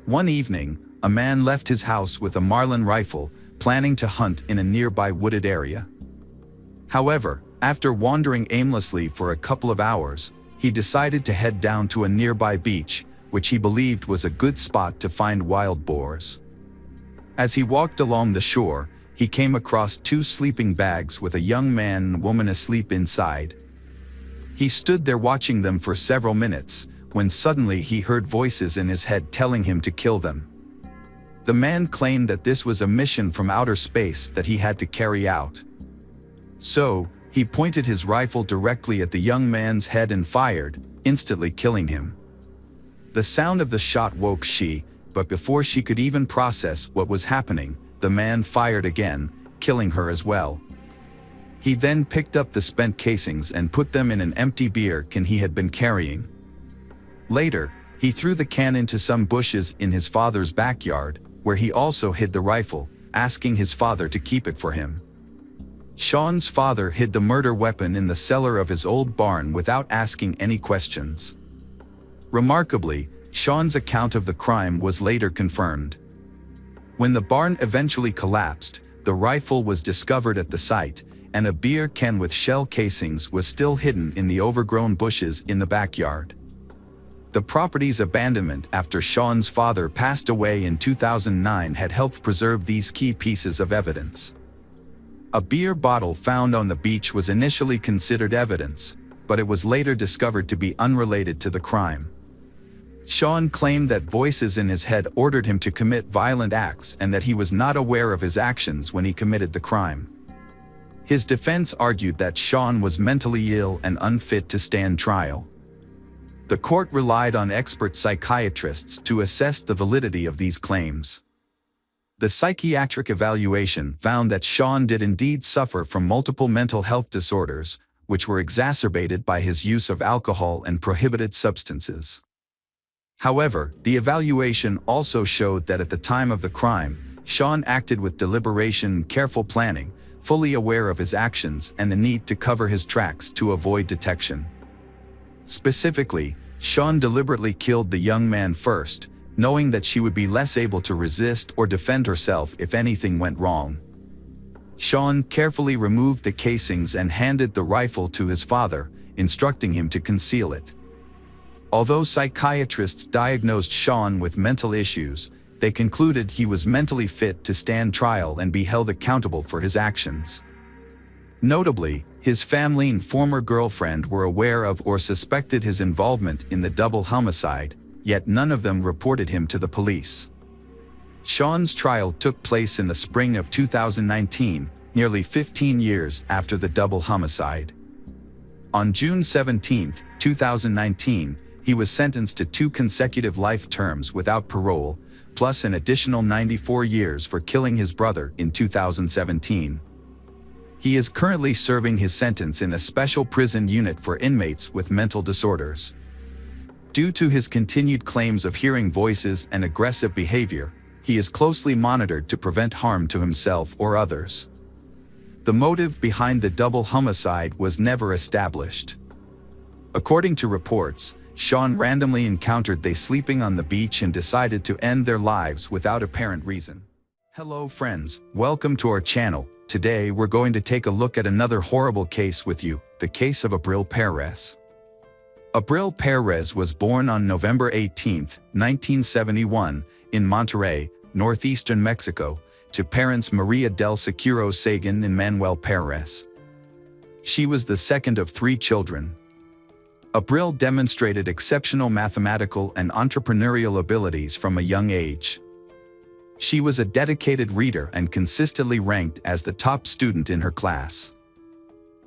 One evening, a man left his house with a Marlin rifle, planning to hunt in a nearby wooded area. However, after wandering aimlessly for a couple of hours, he decided to head down to a nearby beach, which he believed was a good spot to find wild boars. As he walked along the shore, he came across two sleeping bags with a young man and woman asleep inside. He stood there watching them for several minutes, when suddenly he heard voices in his head telling him to kill them. The man claimed that this was a mission from outer space that he had to carry out. So, he pointed his rifle directly at the young man's head and fired, instantly killing him. The sound of the shot woke she, but before she could even process what was happening, the man fired again, killing her as well. He then picked up the spent casings and put them in an empty beer can he had been carrying. Later, he threw the can into some bushes in his father's backyard, where he also hid the rifle, asking his father to keep it for him. Sean's father hid the murder weapon in the cellar of his old barn without asking any questions. Remarkably, Sean's account of the crime was later confirmed. When the barn eventually collapsed, the rifle was discovered at the site, and a beer can with shell casings was still hidden in the overgrown bushes in the backyard. The property's abandonment after Sean's father passed away in 2009 had helped preserve these key pieces of evidence. A beer bottle found on the beach was initially considered evidence, but it was later discovered to be unrelated to the crime. Sean claimed that voices in his head ordered him to commit violent acts and that he was not aware of his actions when he committed the crime. His defense argued that Sean was mentally ill and unfit to stand trial. The court relied on expert psychiatrists to assess the validity of these claims. The psychiatric evaluation found that Sean did indeed suffer from multiple mental health disorders, which were exacerbated by his use of alcohol and prohibited substances. However, the evaluation also showed that at the time of the crime, Sean acted with deliberation and careful planning, fully aware of his actions and the need to cover his tracks to avoid detection. Specifically, Sean deliberately killed the young man first, knowing that she would be less able to resist or defend herself if anything went wrong. Sean carefully removed the casings and handed the rifle to his father, instructing him to conceal it. Although psychiatrists diagnosed Sean with mental issues, they concluded he was mentally fit to stand trial and be held accountable for his actions. Notably, his family and former girlfriend were aware of or suspected his involvement in the double homicide, yet none of them reported him to the police. Sean's trial took place in the spring of 2019, nearly 15 years after the double homicide. On June 17, 2019, he was sentenced to 2 consecutive life terms without parole, plus an additional 94 years for killing his brother in 2017. He is currently serving his sentence in a special prison unit for inmates with mental disorders. Due to his continued claims of hearing voices and aggressive behavior, he is closely monitored to prevent harm to himself or others. The motive behind the double homicide was never established. According to reports, Sean randomly encountered they sleeping on the beach and decided to end their lives without apparent reason. Hello friends, welcome to our channel. Today we're going to take a look at another horrible case with you, the case of Abril Perez. Abril Perez was born on November 18, 1971, in Monterrey, northeastern Mexico, to parents Maria del Seguro Sagan and Manuel Perez. She was the second of 3 children. Abril demonstrated exceptional mathematical and entrepreneurial abilities from a young age. She was a dedicated reader and consistently ranked as the top student in her class.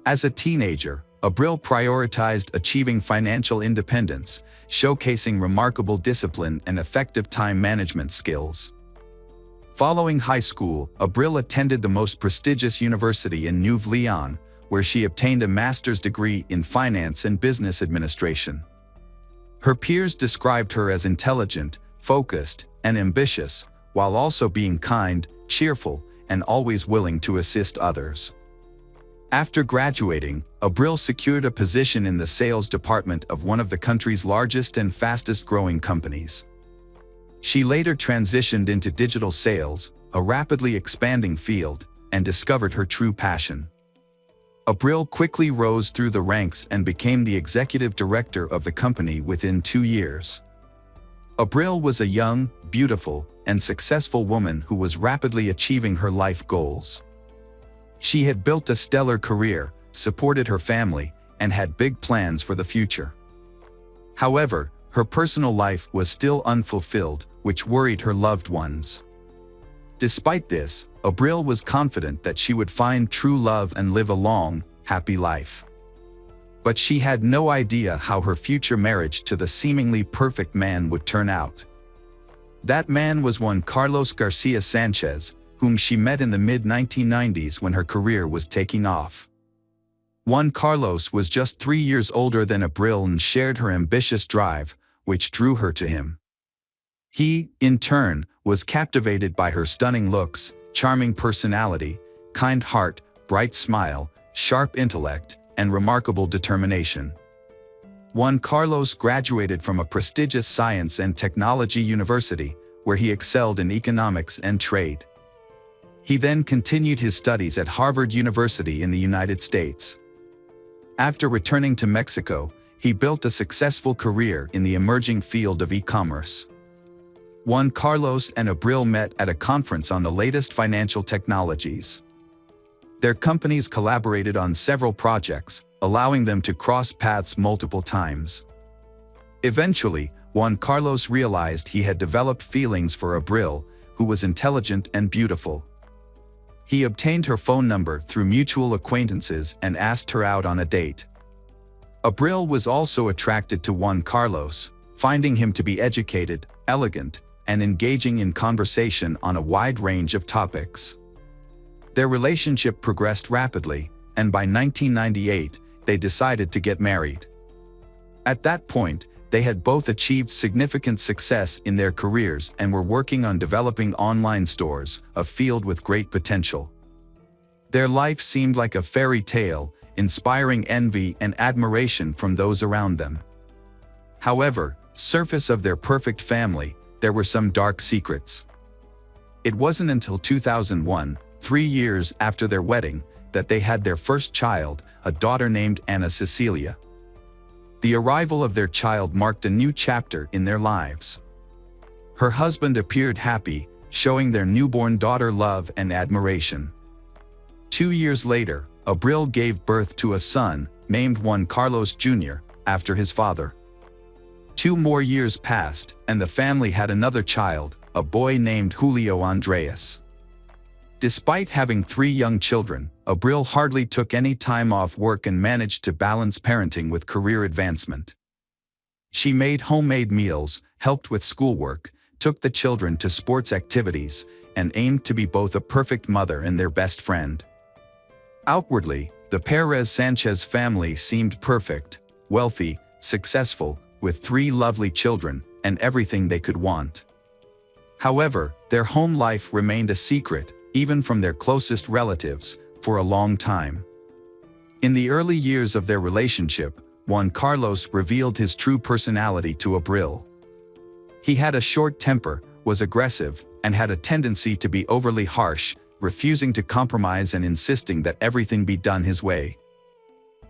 As a teenager, Abril prioritized achieving financial independence, showcasing remarkable discipline and effective time management skills. Following high school, Abril attended the most prestigious university in New Leon, where she obtained a master's degree in finance and business administration. Her peers described her as intelligent, focused, and ambitious, while also being kind, cheerful, and always willing to assist others. After graduating, Abril secured a position in the sales department of one of the country's largest and fastest-growing companies. She later transitioned into digital sales, a rapidly expanding field, and discovered her true passion. Abril quickly rose through the ranks and became the executive director of the company within 2 years. Abril was a young, beautiful, and successful woman who was rapidly achieving her life goals. She had built a stellar career, supported her family, and had big plans for the future. However, her personal life was still unfulfilled, which worried her loved ones. Despite this, Abril was confident that she would find true love and live a long, happy life. But she had no idea how her future marriage to the seemingly perfect man would turn out. That man was Juan Carlos Garcia Sanchez, whom she met in the mid-1990s when her career was taking off. Juan Carlos was just 3 years older than Abril and shared her ambitious drive, which drew her to him. He, in turn, was captivated by her stunning looks, charming personality, kind heart, bright smile, sharp intellect, and remarkable determination. Juan Carlos graduated from a prestigious science and technology university, where he excelled in economics and trade. He then continued his studies at Harvard University in the United States. After returning to Mexico, he built a successful career in the emerging field of e-commerce. Juan Carlos and Abril met at a conference on the latest financial technologies. Their companies collaborated on several projects, allowing them to cross paths multiple times. Eventually, Juan Carlos realized he had developed feelings for Abril, who was intelligent and beautiful. He obtained her phone number through mutual acquaintances and asked her out on a date. Abril was also attracted to Juan Carlos, finding him to be educated, elegant, and engaging in conversation on a wide range of topics. Their relationship progressed rapidly, and by 1998, they decided to get married. At that point, they had both achieved significant success in their careers and were working on developing online stores, a field with great potential. Their life seemed like a fairy tale, inspiring envy and admiration from those around them. However, surface of their perfect family, there were some dark secrets. It wasn't until 2001, 3 years after their wedding, that they had their first child, a daughter named Ana Cecilia. The arrival of their child marked a new chapter in their lives. Her husband appeared happy, showing their newborn daughter love and admiration. 2 years later, Abril gave birth to a son, named Juan Carlos Jr., after his father. 2 more years passed, and the family had another child, a boy named Julio Andres. Despite having 3 young children, Abril hardly took any time off work and managed to balance parenting with career advancement. She made homemade meals, helped with schoolwork, took the children to sports activities, and aimed to be both a perfect mother and their best friend. Outwardly, the Perez Sanchez family seemed perfect, wealthy, successful, with 3 lovely children, and everything they could want. However, their home life remained a secret, even from their closest relatives, for a long time. In the early years of their relationship, Juan Carlos revealed his true personality to Abril. He had a short temper, was aggressive, and had a tendency to be overly harsh, refusing to compromise and insisting that everything be done his way.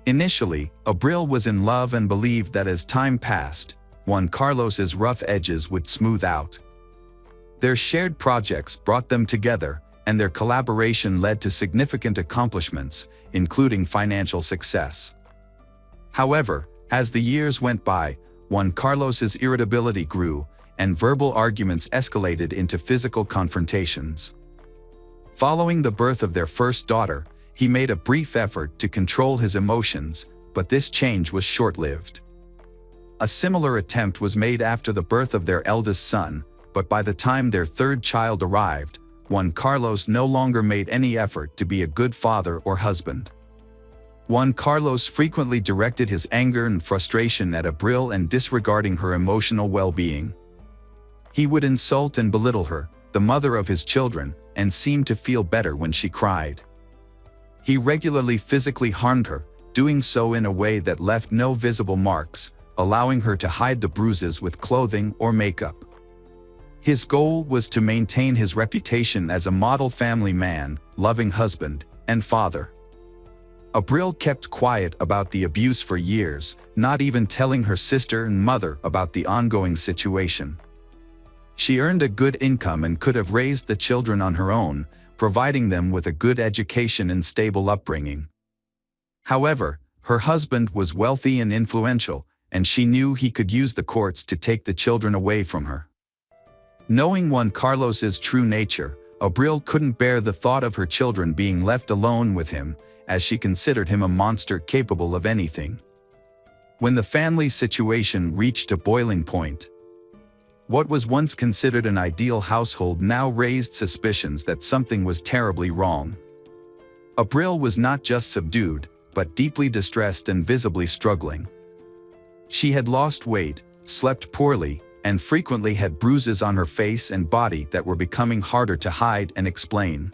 Initially, Abril was in love and believed that as time passed, Juan Carlos's rough edges would smooth out. Their shared projects brought them together, and their collaboration led to significant accomplishments, including financial success. However, as the years went by, Juan Carlos's irritability grew, and verbal arguments escalated into physical confrontations. Following the birth of their first daughter, he made a brief effort to control his emotions, but this change was short-lived. A similar attempt was made after the birth of their eldest son, but by the time their 3rd child arrived, Juan Carlos no longer made any effort to be a good father or husband. Juan Carlos frequently directed his anger and frustration at Abril and disregarding her emotional well-being. He would insult and belittle her, the mother of his children, and seemed to feel better when she cried. He regularly physically harmed her, doing so in a way that left no visible marks, allowing her to hide the bruises with clothing or makeup. His goal was to maintain his reputation as a model family man, loving husband, and father. Abril kept quiet about the abuse for years, not even telling her sister and mother about the ongoing situation. She earned a good income and could have raised the children on her own, providing them with a good education and stable upbringing. However, her husband was wealthy and influential, and she knew he could use the courts to take the children away from her. Knowing Juan Carlos's true nature, Abril couldn't bear the thought of her children being left alone with him, as she considered him a monster capable of anything. When the family situation reached a boiling point, what was once considered an ideal household now raised suspicions that something was terribly wrong. Abril was not just subdued, but deeply distressed and visibly struggling. She had lost weight, slept poorly, and frequently had bruises on her face and body that were becoming harder to hide and explain.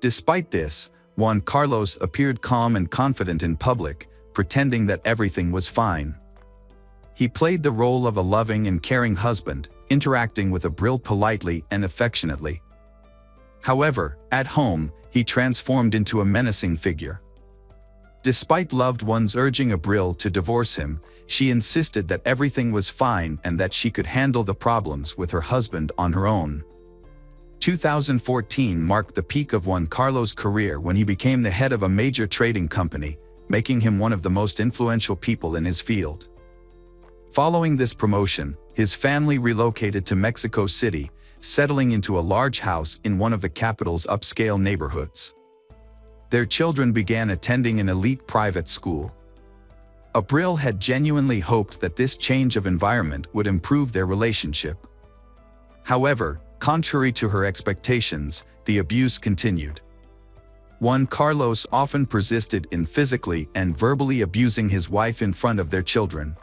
Despite this, Juan Carlos appeared calm and confident in public, pretending that everything was fine. He played the role of a loving and caring husband, interacting with Abril politely and affectionately. However, at home, he transformed into a menacing figure. Despite loved ones urging Abril to divorce him, she insisted that everything was fine and that she could handle the problems with her husband on her own. 2014 marked the peak of Juan Carlos' career when he became the head of a major trading company, making him one of the most influential people in his field. Following this promotion, his family relocated to Mexico City, settling into a large house in one of the capital's upscale neighborhoods. Their children began attending an elite private school. Abril had genuinely hoped that this change of environment would improve their relationship. However, contrary to her expectations, the abuse continued. Juan Carlos often persisted in physically and verbally abusing his wife in front of their children.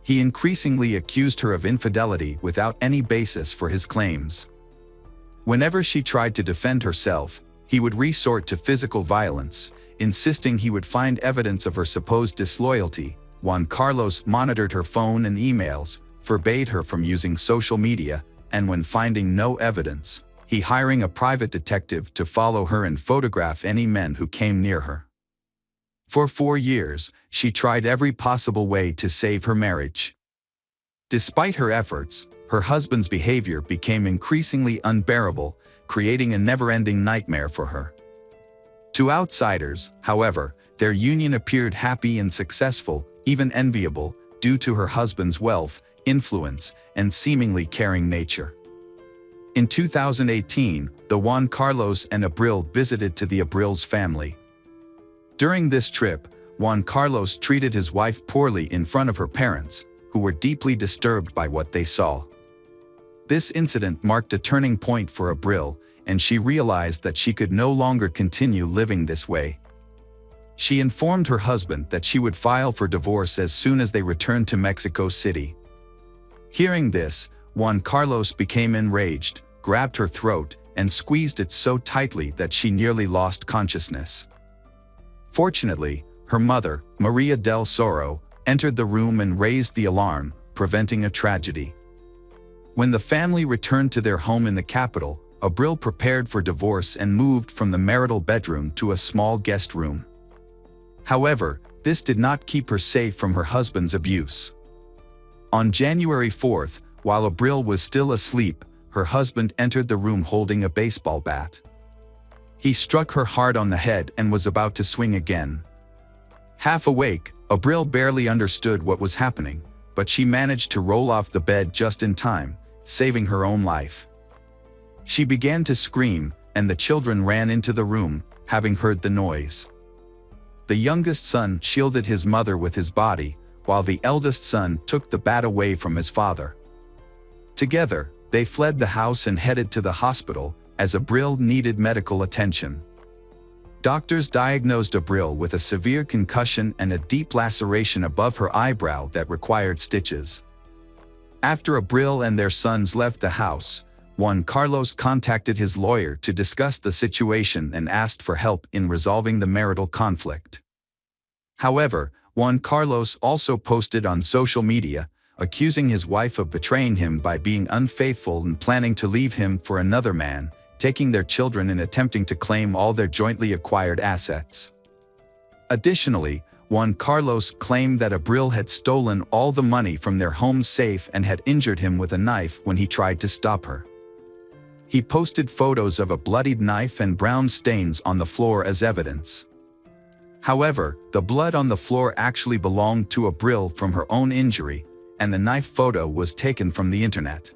He increasingly accused her of infidelity without any basis for his claims. Whenever she tried to defend herself, he would resort to physical violence, insisting he would find evidence of her supposed disloyalty. Juan Carlos monitored her phone and emails, forbade her from using social media, and when finding no evidence, he hired a private detective to follow her and photograph any men who came near her. For 4 years, she tried every possible way to save her marriage. Despite her efforts, her husband's behavior became increasingly unbearable, creating a never-ending nightmare for her. To outsiders, however, their union appeared happy and successful, even enviable, due to her husband's wealth, influence, and seemingly caring nature. In 2018, the Juan Carlos and Abril visited to the Abril's family. During this trip, Juan Carlos treated his wife poorly in front of her parents, who were deeply disturbed by what they saw. This incident marked a turning point for Abril, and she realized that she could no longer continue living this way. She informed her husband that she would file for divorce as soon as they returned to Mexico City. Hearing this, Juan Carlos became enraged, grabbed her throat, and squeezed it so tightly that she nearly lost consciousness. Fortunately, her mother, Maria del Soro, entered the room and raised the alarm, preventing a tragedy. When the family returned to their home in the capital, Abril prepared for divorce and moved from the marital bedroom to a small guest room. However, this did not keep her safe from her husband's abuse. On January 4th, while Abril was still asleep, her husband entered the room holding a baseball bat. He struck her hard on the head and was about to swing again. Half awake, Abril barely understood what was happening, but she managed to roll off the bed just in time, saving her own life. She began to scream, and the children ran into the room, having heard the noise. The youngest son shielded his mother with his body, while the eldest son took the bat away from his father. Together, they fled the house and headed to the hospital, as Abril needed medical attention. Doctors diagnosed Abril with a severe concussion and a deep laceration above her eyebrow that required stitches. After Abril and their sons left the house, Juan Carlos contacted his lawyer to discuss the situation and asked for help in resolving the marital conflict. However, Juan Carlos also posted on social media, accusing his wife of betraying him by being unfaithful and planning to leave him for another man, taking their children and attempting to claim all their jointly acquired assets. Additionally, Juan Carlos claimed that Abril had stolen all the money from their home safe and had injured him with a knife when he tried to stop her. He posted photos of a bloodied knife and brown stains on the floor as evidence. However, the blood on the floor actually belonged to Abril from her own injury, and the knife photo was taken from the internet.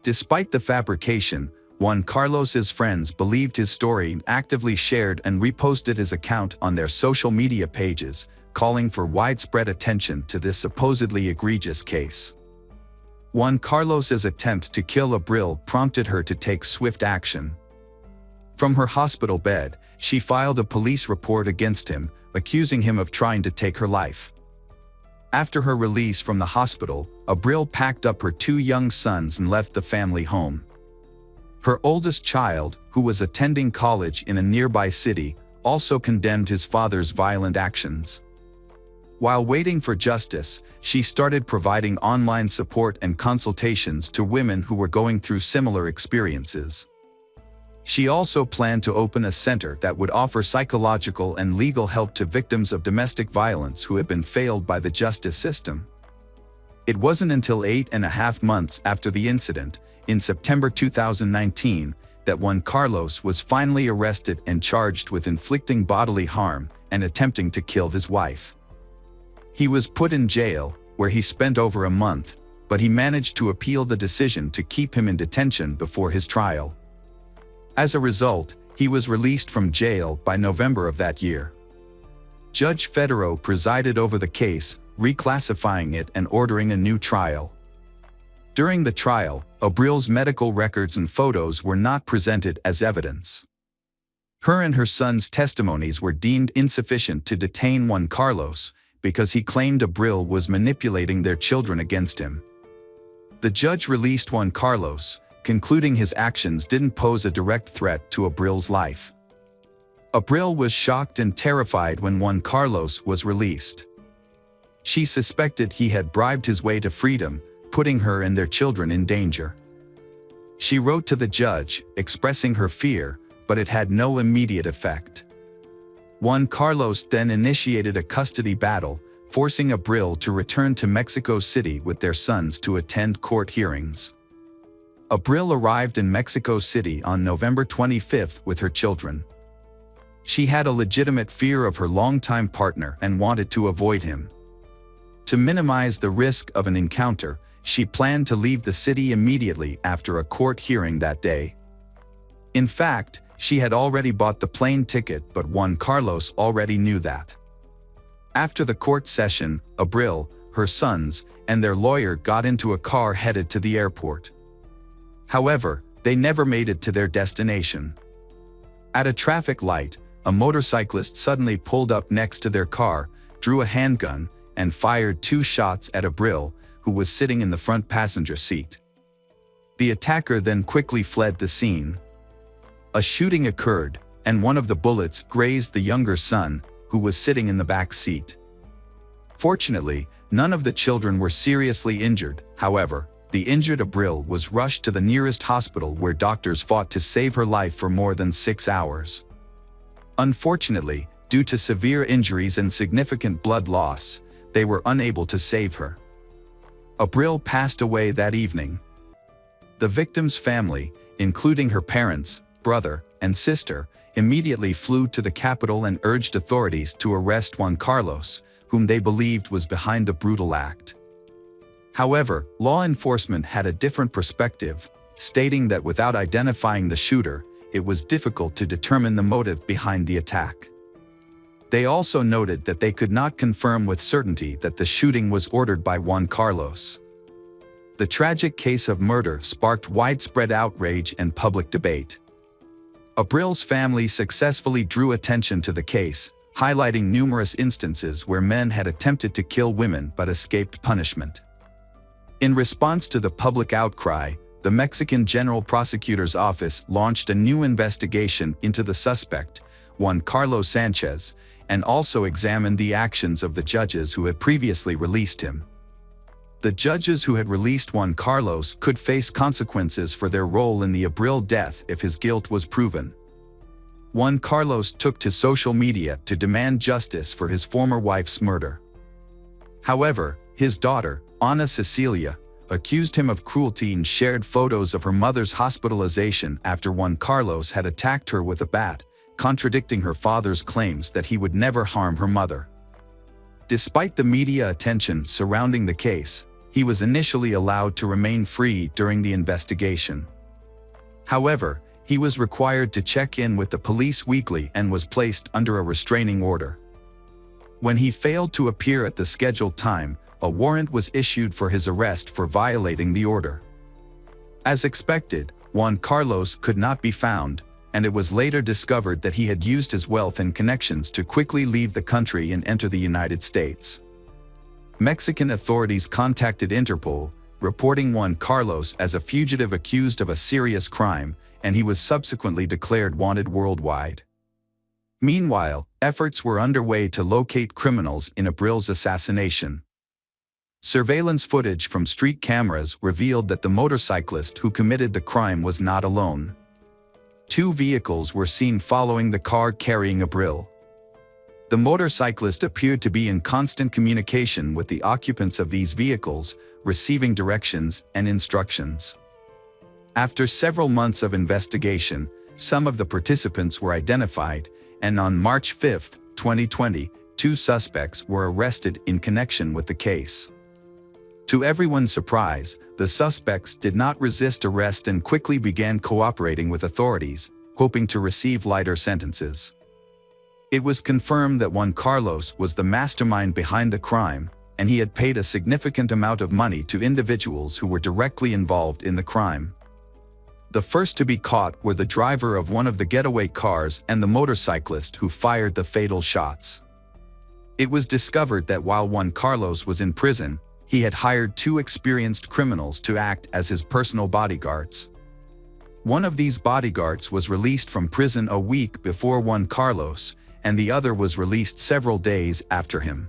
Despite the fabrication, Juan Carlos's friends believed his story and actively shared and reposted his account on their social media pages, calling for widespread attention to this supposedly egregious case. Juan Carlos's attempt to kill Abril prompted her to take swift action. From her hospital bed, she filed a police report against him, accusing him of trying to take her life. After her release from the hospital, Abril packed up her 2 young sons and left the family home. Her oldest child, who was attending college in a nearby city, also condemned his father's violent actions. While waiting for justice, she started providing online support and consultations to women who were going through similar experiences. She also planned to open a center that would offer psychological and legal help to victims of domestic violence who had been failed by the justice system. It wasn't until 8.5 months after the incident, in September 2019, that Juan Carlos was finally arrested and charged with inflicting bodily harm and attempting to kill his wife. He was put in jail, where he spent over a month, but he managed to appeal the decision to keep him in detention before his trial. As a result, he was released from jail by November of that year. Judge Federo presided over the case, reclassifying it and ordering a new trial. During the trial, Abril's medical records and photos were not presented as evidence. Her and her son's testimonies were deemed insufficient to detain Juan Carlos because he claimed Abril was manipulating their children against him. The judge released Juan Carlos, concluding his actions didn't pose a direct threat to Abril's life. Abril was shocked and terrified when Juan Carlos was released. She suspected he had bribed his way to freedom, putting her and their children in danger. She wrote to the judge, expressing her fear, but it had no immediate effect. Juan Carlos then initiated a custody battle, forcing Abril to return to Mexico City with their sons to attend court hearings. Abril arrived in Mexico City on November 25 with her children. She had a legitimate fear of her longtime partner and wanted to avoid him. To minimize the risk of an encounter, she planned to leave the city immediately after a court hearing that day. In fact, she had already bought the plane ticket, but Juan Carlos already knew that. After the court session, Abril, her sons, and their lawyer got into a car headed to the airport. However, they never made it to their destination. At a traffic light, a motorcyclist suddenly pulled up next to their car, drew a handgun, and fired 2 shots at Abril, who was sitting in the front passenger seat. The attacker then quickly fled the scene. A shooting occurred, and one of the bullets grazed the younger son, who was sitting in the back seat. Fortunately, none of the children were seriously injured. However, the injured Abril was rushed to the nearest hospital where doctors fought to save her life for more than 6 hours. Unfortunately, due to severe injuries and significant blood loss, they were unable to save her. Abril passed away that evening. The victim's family, including her parents, brother, and sister, immediately flew to the capital and urged authorities to arrest Juan Carlos, whom they believed was behind the brutal act. However, law enforcement had a different perspective, stating that without identifying the shooter, it was difficult to determine the motive behind the attack. They also noted that they could not confirm with certainty that the shooting was ordered by Juan Carlos. The tragic case of murder sparked widespread outrage and public debate. Abril's family successfully drew attention to the case, highlighting numerous instances where men had attempted to kill women but escaped punishment. In response to the public outcry, the Mexican General Prosecutor's Office launched a new investigation into the suspect, Juan Carlos Sanchez, and also examined the actions of the judges who had previously released him. The judges who had released Juan Carlos could face consequences for their role in the Abril death if his guilt was proven. Juan Carlos took to social media to demand justice for his former wife's murder. However, his daughter, Ana Cecilia, accused him of cruelty and shared photos of her mother's hospitalization after Juan Carlos had attacked her with a bat, contradicting her father's claims that he would never harm her mother. Despite the media attention surrounding the case, he was initially allowed to remain free during the investigation. However, he was required to check in with the police weekly and was placed under a restraining order. When he failed to appear at the scheduled time, a warrant was issued for his arrest for violating the order. As expected, Juan Carlos could not be found, and it was later discovered that he had used his wealth and connections to quickly leave the country and enter the United States. Mexican authorities contacted Interpol, reporting Juan Carlos as a fugitive accused of a serious crime, and he was subsequently declared wanted worldwide. Meanwhile, efforts were underway to locate criminals in Abril's assassination. Surveillance footage from street cameras revealed that the motorcyclist who committed the crime was not alone. Two vehicles were seen following the car carrying Abril. The motorcyclist appeared to be in constant communication with the occupants of these vehicles, receiving directions and instructions. After several months of investigation, some of the participants were identified, and on March 5, 2020, 2 suspects were arrested in connection with the case. To everyone's surprise, the suspects did not resist arrest and quickly began cooperating with authorities, hoping to receive lighter sentences. It was confirmed that Juan Carlos was the mastermind behind the crime, and he had paid a significant amount of money to individuals who were directly involved in the crime. The first to be caught were the driver of one of the getaway cars and the motorcyclist who fired the fatal shots. It was discovered that while Juan Carlos was in prison, he had hired 2 experienced criminals to act as his personal bodyguards. One of these bodyguards was released from prison a week before Juan Carlos, and the other was released several days after him.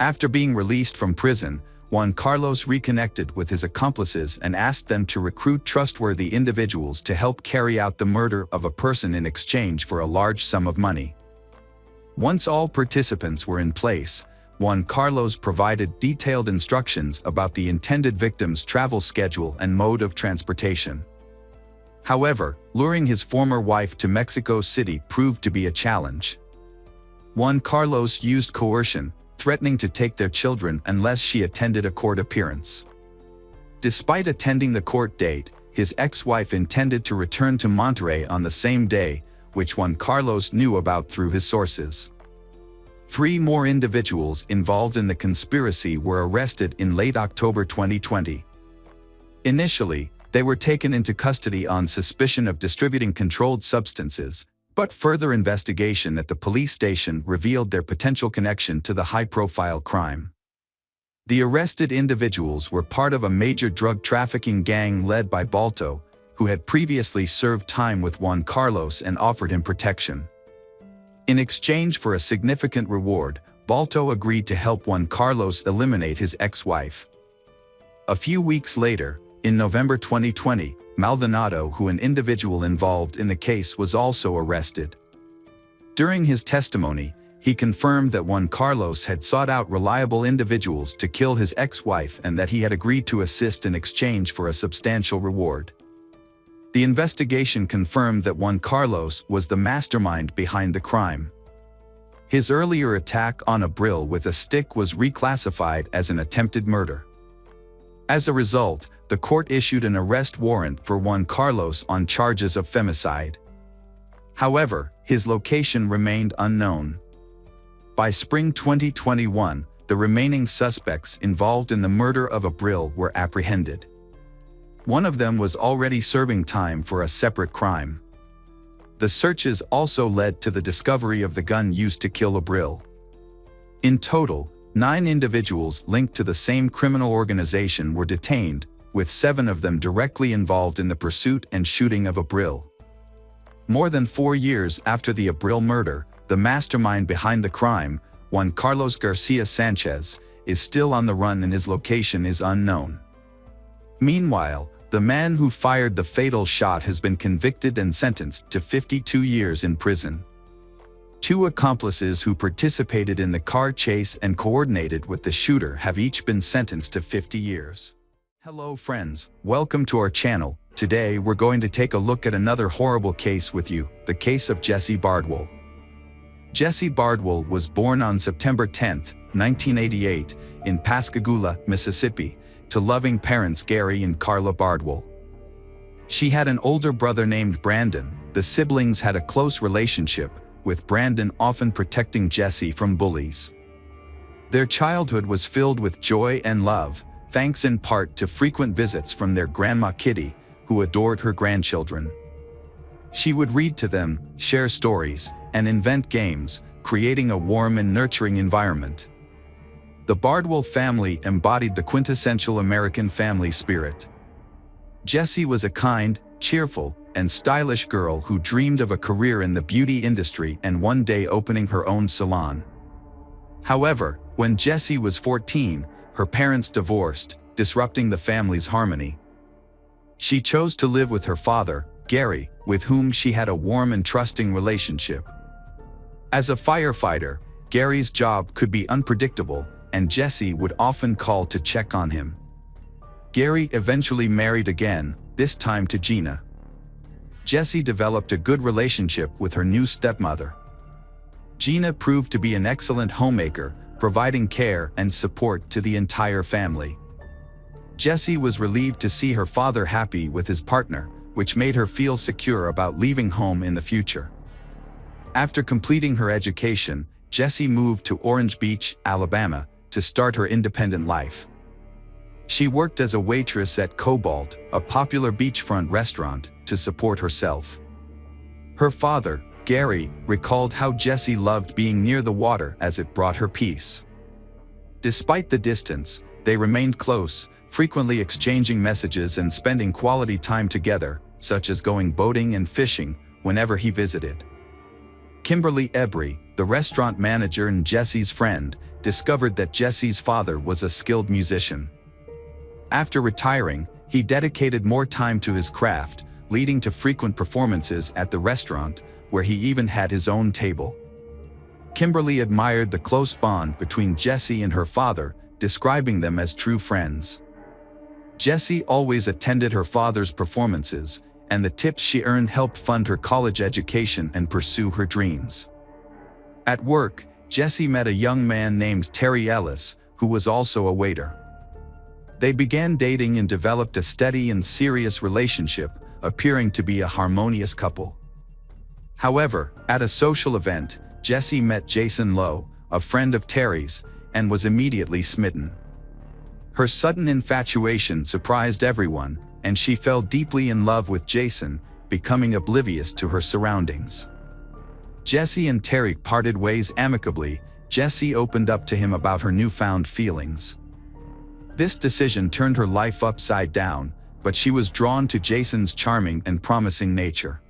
After being released from prison, Juan Carlos reconnected with his accomplices and asked them to recruit trustworthy individuals to help carry out the murder of a person in exchange for a large sum of money. Once all participants were in place, Juan Carlos provided detailed instructions about the intended victim's travel schedule and mode of transportation. However, luring his former wife to Mexico City proved to be a challenge. Juan Carlos used coercion, threatening to take their children unless she attended a court appearance. Despite attending the court date, his ex-wife intended to return to Monterrey on the same day, which Juan Carlos knew about through his sources. 3 more individuals involved in the conspiracy were arrested in late October 2020. Initially, they were taken into custody on suspicion of distributing controlled substances, but further investigation at the police station revealed their potential connection to the high-profile crime. The arrested individuals were part of a major drug trafficking gang led by Balto, who had previously served time with Juan Carlos and offered him protection. In exchange for a significant reward, Balto agreed to help Juan Carlos eliminate his ex-wife. A few weeks later, in November 2020, Maldonado, an individual involved in the case, was also arrested. During his testimony, he confirmed that Juan Carlos had sought out reliable individuals to kill his ex-wife and that he had agreed to assist in exchange for a substantial reward. The investigation confirmed that Juan Carlos was the mastermind behind the crime. His earlier attack on Abril with a stick was reclassified as an attempted murder. As a result, the court issued an arrest warrant for Juan Carlos on charges of femicide. However, his location remained unknown. By spring 2021, the remaining suspects involved in the murder of Abril were apprehended. One of them was already serving time for a separate crime. The searches also led to the discovery of the gun used to kill Abril. In total, 9 individuals linked to the same criminal organization were detained, with 7 of them directly involved in the pursuit and shooting of Abril. More than 4 years after the Abril murder, the mastermind behind the crime, Juan Carlos Garcia Sanchez, is still on the run and his location is unknown. Meanwhile, the man who fired the fatal shot has been convicted and sentenced to 52 years in prison. Two accomplices who participated in the car chase and coordinated with the shooter have each been sentenced to 50 years. Hello friends, welcome to our channel. Today we're going to take a look at another horrible case with you, the case of Jesse Bardwell. Jesse Bardwell was born on September 10, 1988, in Pascagoula, Mississippi, to loving parents Gary and Carla Bardwell. She had an older brother named Brandon. The siblings had a close relationship, with Brandon often protecting Jesse from bullies. Their childhood was filled with joy and love, thanks in part to frequent visits from their grandma Kitty, who adored her grandchildren. She would read to them, share stories, and invent games, creating a warm and nurturing environment. The Bardwell family embodied the quintessential American family spirit. Jessie was a kind, cheerful, and stylish girl who dreamed of a career in the beauty industry and one day opening her own salon. However, when Jessie was 14, her parents divorced, disrupting the family's harmony. She chose to live with her father, Gary, with whom she had a warm and trusting relationship. As a firefighter, Gary's job could be unpredictable, and Jessie would often call to check on him. Gary eventually married again, this time to Gina. Jessie developed a good relationship with her new stepmother. Gina proved to be an excellent homemaker, providing care and support to the entire family. Jessie was relieved to see her father happy with his partner, which made her feel secure about leaving home in the future. After completing her education, Jessie moved to Orange Beach, Alabama, to start her independent life. She worked as a waitress at Cobalt, a popular beachfront restaurant, to support herself. Her father, Gary, recalled how Jessie loved being near the water as it brought her peace. Despite the distance, they remained close, frequently exchanging messages and spending quality time together, such as going boating and fishing, whenever he visited. Kimberly Embry, the restaurant manager and Jessie's friend, discovered that Jessie's father was a skilled musician. After retiring, he dedicated more time to his craft, leading to frequent performances at the restaurant, where he even had his own table. Kimberly admired the close bond between Jessie and her father, describing them as true friends. Jessie always attended her father's performances, and the tips she earned helped fund her college education and pursue her dreams. At work, Jessie met a young man named Terry Ellis, who was also a waiter. They began dating and developed a steady and serious relationship, appearing to be a harmonious couple. However, at a social event, Jessie met Jason Lowe, a friend of Terry's, and was immediately smitten. Her sudden infatuation surprised everyone, and she fell deeply in love with Jason, becoming oblivious to her surroundings. Jessie and Terry parted ways amicably. Jessie opened up to him about her newfound feelings. This decision turned her life upside down, but she was drawn to Jason's charming and promising nature.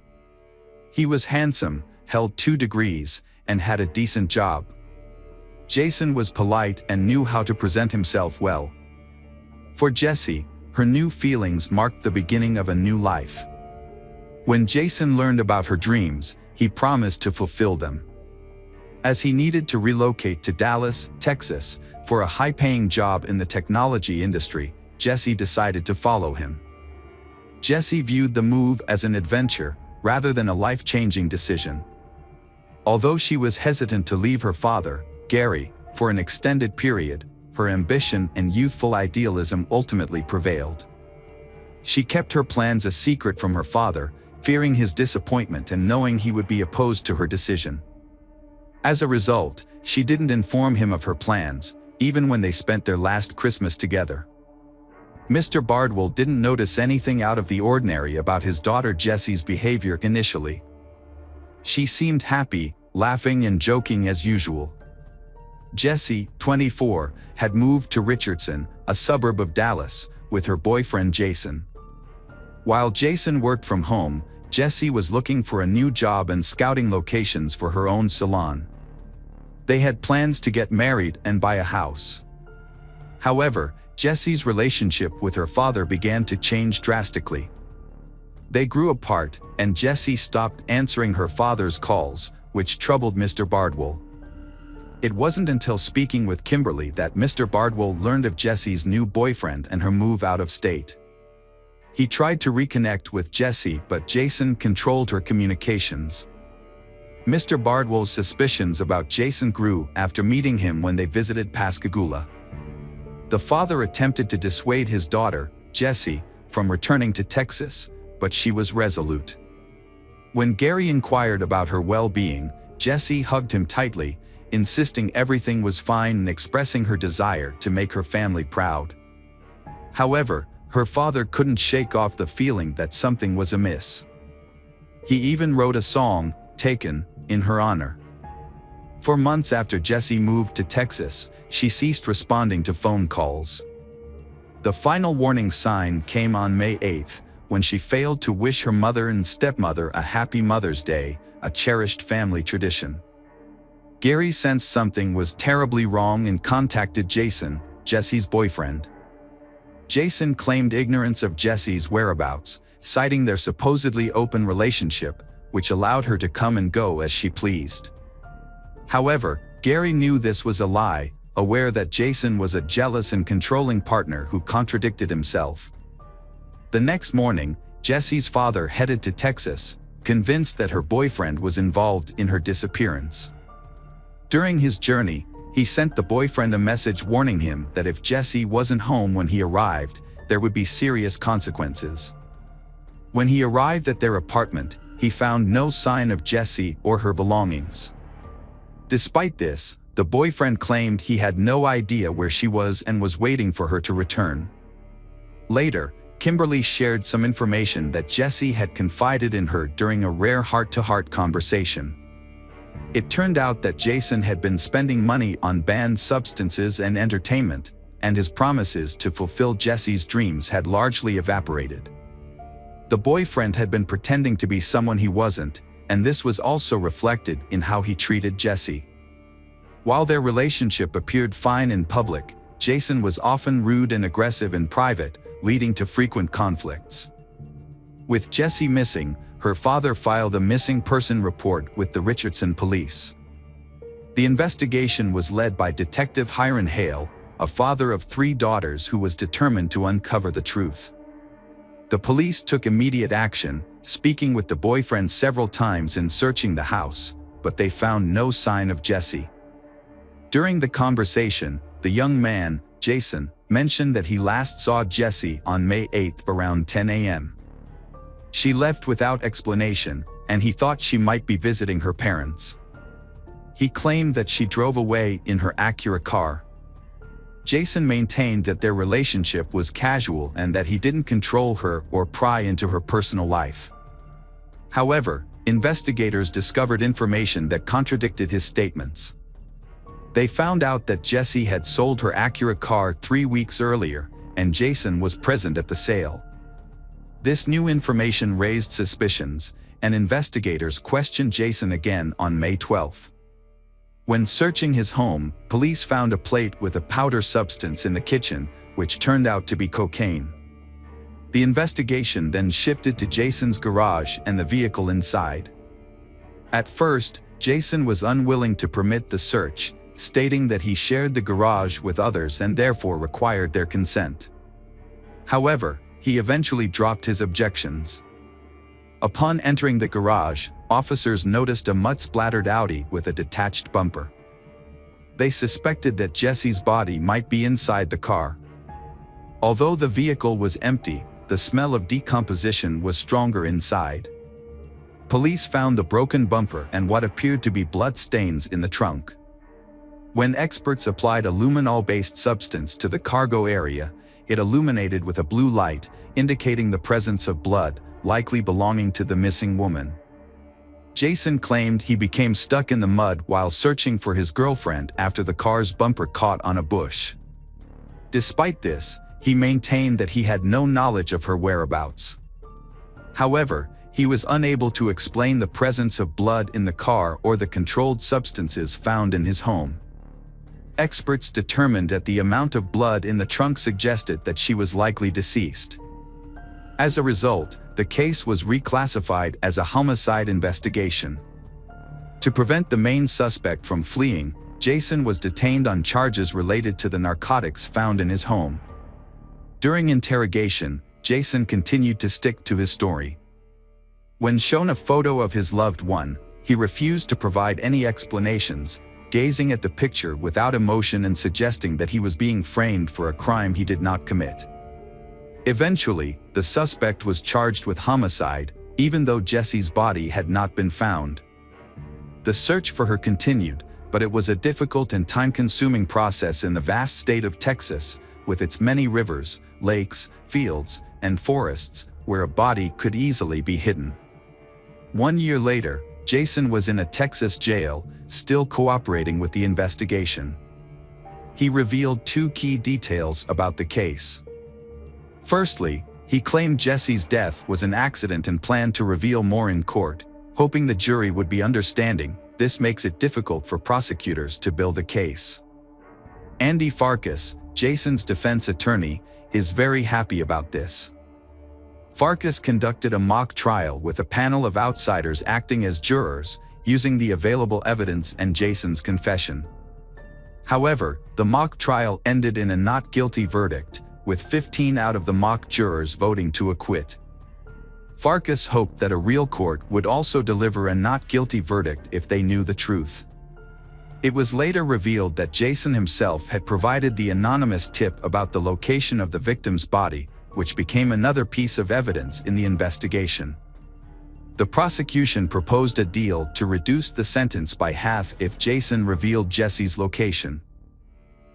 He was handsome, held 2 degrees, and had a decent job. Jason was polite and knew how to present himself well. For Jessie, her new feelings marked the beginning of a new life. When Jason learned about her dreams, he promised to fulfill them. As he needed to relocate to Dallas, Texas, for a high-paying job in the technology industry, Jessie decided to follow him. Jessie viewed the move as an adventure, rather than a life-changing decision. Although she was hesitant to leave her father, Gary, for an extended period, her ambition and youthful idealism ultimately prevailed. She kept her plans a secret from her father, fearing his disappointment and knowing he would be opposed to her decision. As a result, she didn't inform him of her plans, even when they spent their last Christmas together. Mr. Bardwell didn't notice anything out of the ordinary about his daughter Jessie's behavior initially. She seemed happy, laughing and joking as usual. Jessie, 24, had moved to Richardson, a suburb of Dallas, with her boyfriend Jason. While Jason worked from home, Jessie was looking for a new job and scouting locations for her own salon. They had plans to get married and buy a house. However, Jesse's relationship with her father began to change drastically. They grew apart, and Jessie stopped answering her father's calls, which troubled Mr. Bardwell. It wasn't until speaking with Kimberly that Mr. Bardwell learned of Jessie's new boyfriend and her move out of state. He tried to reconnect with Jessie, but Jason controlled her communications. Mr. Bardwell's suspicions about Jason grew after meeting him when they visited Pascagoula. The father attempted to dissuade his daughter, Jessie, from returning to Texas, but she was resolute. When Gary inquired about her well-being, Jessie hugged him tightly, insisting everything was fine and expressing her desire to make her family proud. However, her father couldn't shake off the feeling that something was amiss. He even wrote a song, "Taken," in her honor. For months after Jessie moved to Texas, she ceased responding to phone calls. The final warning sign came on May 8th, when she failed to wish her mother and stepmother a happy Mother's Day, a cherished family tradition. Gary sensed something was terribly wrong and contacted Jason, Jessie's boyfriend. Jason claimed ignorance of Jessie's whereabouts, citing their supposedly open relationship, which allowed her to come and go as she pleased. However, Gary knew this was a lie, aware that Jason was a jealous and controlling partner who contradicted himself. The next morning, Jessie's father headed to Texas, convinced that her boyfriend was involved in her disappearance. During his journey, he sent the boyfriend a message warning him that if Jessie wasn't home when he arrived, there would be serious consequences. When he arrived at their apartment, he found no sign of Jessie or her belongings. Despite this, the boyfriend claimed he had no idea where she was and was waiting for her to return. Later, Kimberly shared some information that Jessie had confided in her during a rare heart-to-heart conversation. It turned out that Jason had been spending money on banned substances and entertainment, and his promises to fulfill Jessie's dreams had largely evaporated. The boyfriend had been pretending to be someone he wasn't, and this was also reflected in how he treated Jessie. While their relationship appeared fine in public, Jason was often rude and aggressive in private, leading to frequent conflicts. With Jessie missing, her father filed a missing person report with the Richardson police. The investigation was led by Detective Hiram Hale, a father of 3 daughters who was determined to uncover the truth. The police took immediate action, speaking with the boyfriend several times and searching the house, but they found no sign of Jessie. During the conversation, the young man, Jason, mentioned that he last saw Jessie on May 8th around 10 a.m. She left without explanation, and he thought she might be visiting her parents. He claimed that she drove away in her Acura car. Jason maintained that their relationship was casual and that he didn't control her or pry into her personal life. However, investigators discovered information that contradicted his statements. They found out that Jessie had sold her Acura car 3 weeks earlier, and Jason was present at the sale. This new information raised suspicions, and investigators questioned Jason again on May 12. When searching his home, police found a plate with a powder substance in the kitchen, which turned out to be cocaine. The investigation then shifted to Jason's garage and the vehicle inside. At first, Jason was unwilling to permit the search, stating that he shared the garage with others and therefore required their consent. However, he eventually dropped his objections. Upon entering the garage, officers noticed a mud-splattered Audi with a detached bumper. They suspected that Jessie's body might be inside the car. Although the vehicle was empty, the smell of decomposition was stronger inside. Police found the broken bumper and what appeared to be blood stains in the trunk. When experts applied a luminol-based substance to the cargo area, it illuminated with a blue light, indicating the presence of blood, likely belonging to the missing woman. Jason claimed he became stuck in the mud while searching for his girlfriend after the car's bumper caught on a bush. Despite this, he maintained that he had no knowledge of her whereabouts. However, he was unable to explain the presence of blood in the car or the controlled substances found in his home. Experts determined that the amount of blood in the trunk suggested that she was likely deceased. As a result, the case was reclassified as a homicide investigation. To prevent the main suspect from fleeing, Jason was detained on charges related to the narcotics found in his home. During interrogation, Jason continued to stick to his story. When shown a photo of his loved one, he refused to provide any explanations, gazing at the picture without emotion and suggesting that he was being framed for a crime he did not commit. Eventually, the suspect was charged with homicide, even though Jessie's body had not been found. The search for her continued, but it was a difficult and time-consuming process in the vast state of Texas, with its many rivers, lakes, fields, and forests, where a body could easily be hidden. 1 year later, Jason was in a Texas jail, still cooperating with the investigation. He revealed 2 key details about the case. Firstly, he claimed Jessie's death was an accident and planned to reveal more in court, hoping the jury would be understanding. This makes it difficult for prosecutors to build a case. Andy Farkas, Jason's defense attorney, is very happy about this. Farkas conducted a mock trial with a panel of outsiders acting as jurors, using the available evidence and Jason's confession. However, the mock trial ended in a not guilty verdict, with 15 out of the mock jurors voting to acquit. Farkas hoped that a real court would also deliver a not guilty verdict if they knew the truth. It was later revealed that Jason himself had provided the anonymous tip about the location of the victim's body, which became another piece of evidence in the investigation. The prosecution proposed a deal to reduce the sentence by half if Jason revealed Jessie's location.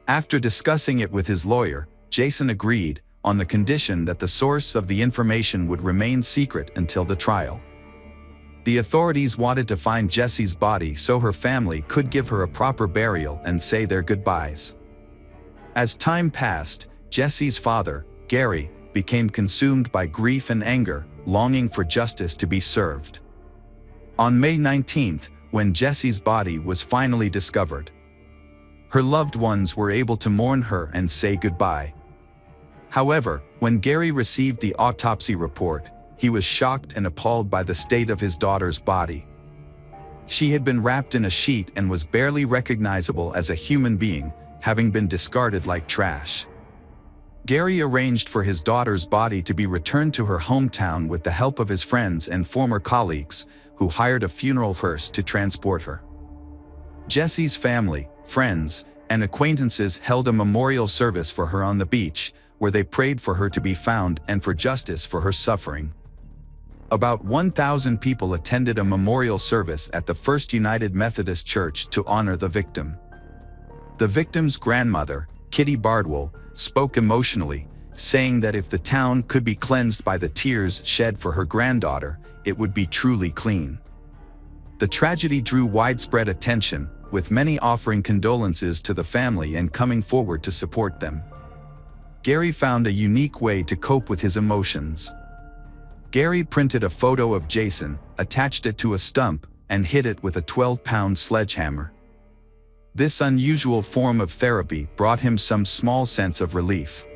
After discussing it with his lawyer, Jason agreed, on the condition that the source of the information would remain secret until the trial. The authorities wanted to find Jessie's body so her family could give her a proper burial and say their goodbyes. As time passed, Jessie's father, Gary, became consumed by grief and anger, longing for justice to be served. On May 19th, when Jessie's body was finally discovered, her loved ones were able to mourn her and say goodbye. However, when Gary received the autopsy report, he was shocked and appalled by the state of his daughter's body. She had been wrapped in a sheet and was barely recognizable as a human being, having been discarded like trash. Gary arranged for his daughter's body to be returned to her hometown with the help of his friends and former colleagues, who hired a funeral hearse to transport her. Jessie's family, friends, and acquaintances held a memorial service for her on the beach, where they prayed for her to be found and for justice for her suffering. About 1,000 people attended a memorial service at the First United Methodist Church to honor the victim. The victim's grandmother, Kitty Bardwell, spoke emotionally, saying that if the town could be cleansed by the tears shed for her granddaughter, it would be truly clean. The tragedy drew widespread attention, with many offering condolences to the family and coming forward to support them. Gary found a unique way to cope with his emotions. Gary printed a photo of Jason, attached it to a stump, and hit it with a 12-pound sledgehammer. This unusual form of therapy brought him some small sense of relief.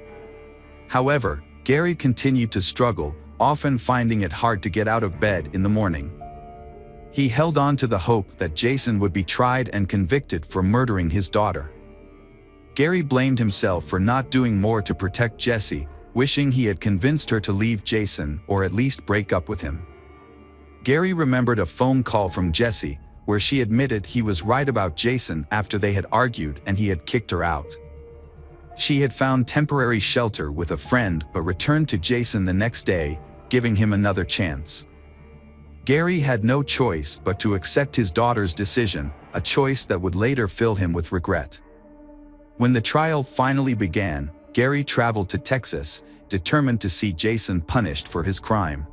However, Gary continued to struggle, often finding it hard to get out of bed in the morning. He held on to the hope that Jason would be tried and convicted for murdering his daughter. Gary blamed himself for not doing more to protect Jessie, wishing he had convinced her to leave Jason or at least break up with him. Gary remembered a phone call from Jessie, where she admitted he was right about Jason after they had argued and he had kicked her out. She had found temporary shelter with a friend but returned to Jason the next day, giving him another chance. Gary had no choice but to accept his daughter's decision, a choice that would later fill him with regret. When the trial finally began, Gary traveled to Texas, determined to see Jason punished for his crime.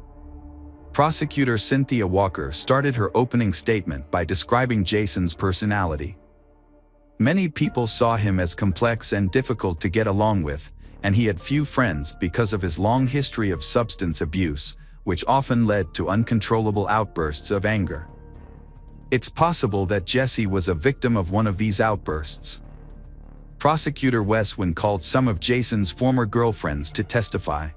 Prosecutor Cynthia Walker started her opening statement by describing Jason's personality. Many people saw him as complex and difficult to get along with, and he had few friends because of his long history of substance abuse, which often led to uncontrollable outbursts of anger. It's possible that Jessie was a victim of one of these outbursts. Prosecutor Westwin called some of Jason's former girlfriends to testify.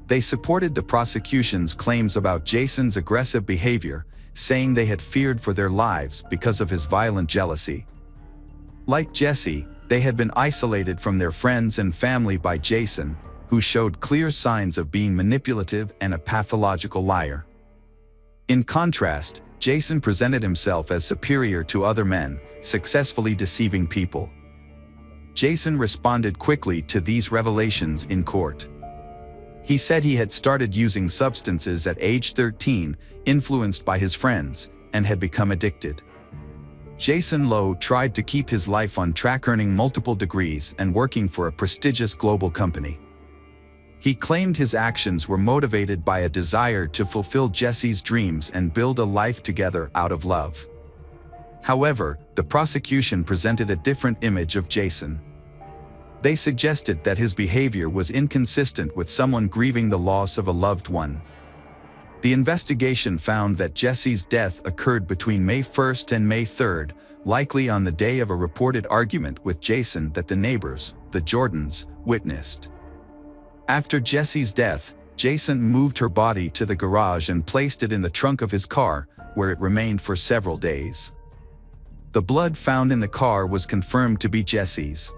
They supported the prosecution's claims about Jason's aggressive behavior, saying they had feared for their lives because of his violent jealousy. Like Jesse, they had been isolated from their friends and family by Jason, who showed clear signs of being manipulative and a pathological liar. In contrast, Jason presented himself as superior to other men, successfully deceiving people. Jason responded quickly to these revelations in court. He said he had started using substances at age 13, influenced by his friends, and had become addicted. Jason Lowe tried to keep his life on track, earning multiple degrees and working for a prestigious global company. He claimed his actions were motivated by a desire to fulfill Jesse's dreams and build a life together out of love. However, the prosecution presented a different image of Jason. They suggested that his behavior was inconsistent with someone grieving the loss of a loved one. The investigation found that Jesse's death occurred between May 1st and May 3rd, likely on the day of a reported argument with Jason that the neighbors, the Jordans, witnessed. After Jesse's death, Jason moved her body to the garage and placed it in the trunk of his car, where it remained for several days. The blood found in the car was confirmed to be Jesse's.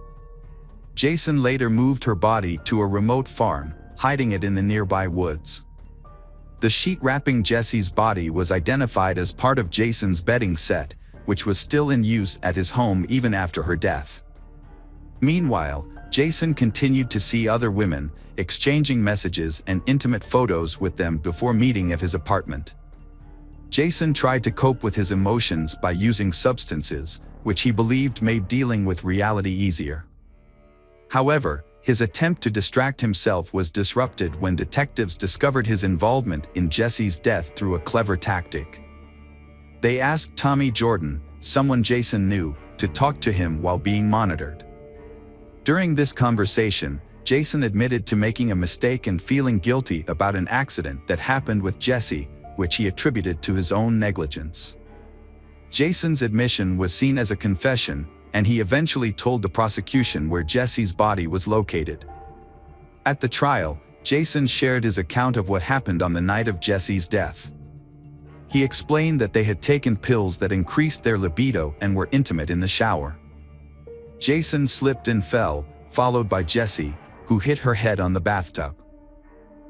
Jason later moved her body to a remote farm, hiding it in the nearby woods. The sheet wrapping Jesse's body was identified as part of Jason's bedding set, which was still in use at his home even after her death. Meanwhile, Jason continued to see other women, exchanging messages and intimate photos with them before meeting at his apartment. Jason tried to cope with his emotions by using substances, which he believed made dealing with reality easier. However, his attempt to distract himself was disrupted when detectives discovered his involvement in Jesse's death through a clever tactic. They asked Tommy Jordan, someone Jason knew, to talk to him while being monitored. During this conversation, Jason admitted to making a mistake and feeling guilty about an accident that happened with Jesse, which he attributed to his own negligence. Jason's admission was seen as a confession, and he eventually told the prosecution where Jesse's body was located. At the trial, Jason shared his account of what happened on the night of Jesse's death. He explained that they had taken pills that increased their libido and were intimate in the shower. Jason slipped and fell, followed by Jesse, who hit her head on the bathtub.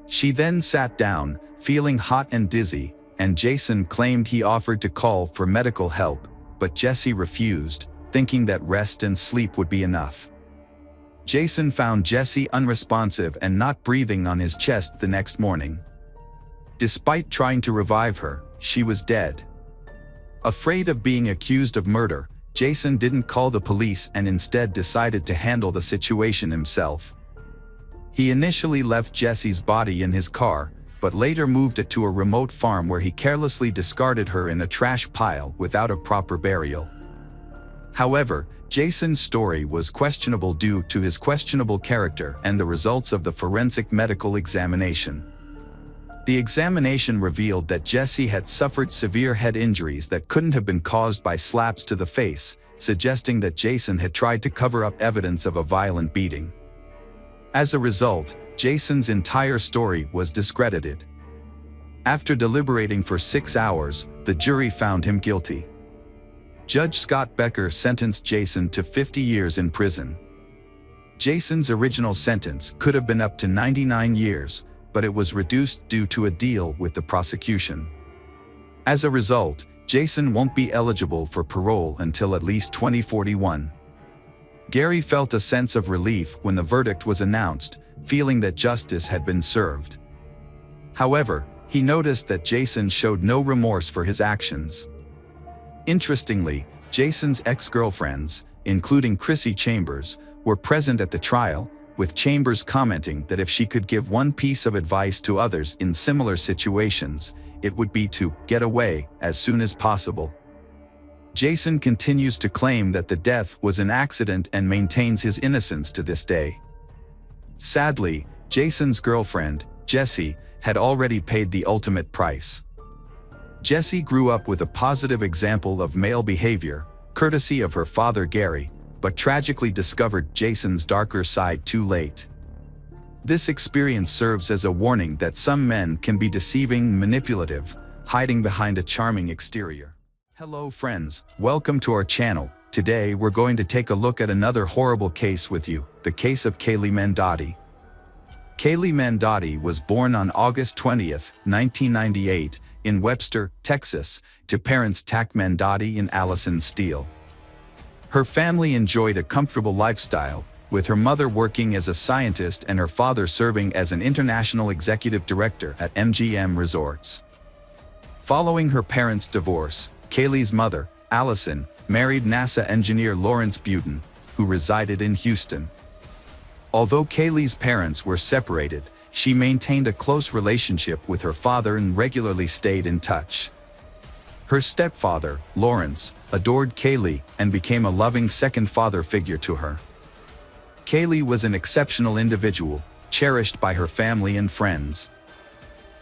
She then sat down, feeling hot and dizzy, and Jason claimed he offered to call for medical help, but Jesse refused, thinking that rest and sleep would be enough. Jason found Jesse unresponsive and not breathing on his chest the next morning. Despite trying to revive her, she was dead. Afraid of being accused of murder, Jason didn't call the police and instead decided to handle the situation himself. He initially left Jesse's body in his car, but later moved it to a remote farm where he carelessly discarded her in a trash pile without a proper burial. However, Jason's story was questionable due to his questionable character and the results of the forensic medical examination. The examination revealed that Jesse had suffered severe head injuries that couldn't have been caused by slaps to the face, suggesting that Jason had tried to cover up evidence of a violent beating. As a result, Jason's entire story was discredited. After deliberating for 6 hours, the jury found him guilty. Judge Scott Becker sentenced Jason to 50 years in prison. Jason's original sentence could have been up to 99 years, but it was reduced due to a deal with the prosecution. As a result, Jason won't be eligible for parole until at least 2041. Gary felt a sense of relief when the verdict was announced, feeling that justice had been served. However, he noticed that Jason showed no remorse for his actions. Interestingly, Jason's ex-girlfriends, including Chrissy Chambers, were present at the trial, with Chambers commenting that if she could give one piece of advice to others in similar situations, it would be to get away as soon as possible. Jason continues to claim that the death was an accident and maintains his innocence to this day. Sadly, Jason's girlfriend, Jessie, had already paid the ultimate price. Jessie grew up with a positive example of male behavior, courtesy of her father Gary, but tragically discovered Jason's darker side too late. This experience serves as a warning that some men can be deceiving, manipulative, hiding behind a charming exterior. Hello friends, welcome to our channel. Today we're going to take a look at another horrible case with you, the case of Kaylee Mandotti. Kaylee Mandotti was born on August 20th, 1998, in Webster, Texas, to parents Tack Mandotti and Allison Steele. Her family enjoyed a comfortable lifestyle, with her mother working as a scientist and her father serving as an international executive director at MGM Resorts. Following her parents' divorce, Kaylee's mother, Allison, married NASA engineer Lawrence Buten, who resided in Houston. Although Kaylee's parents were separated, she maintained a close relationship with her father and regularly stayed in touch. Her stepfather, Lawrence, adored Kaylee and became a loving second father figure to her. Kaylee was an exceptional individual, cherished by her family and friends.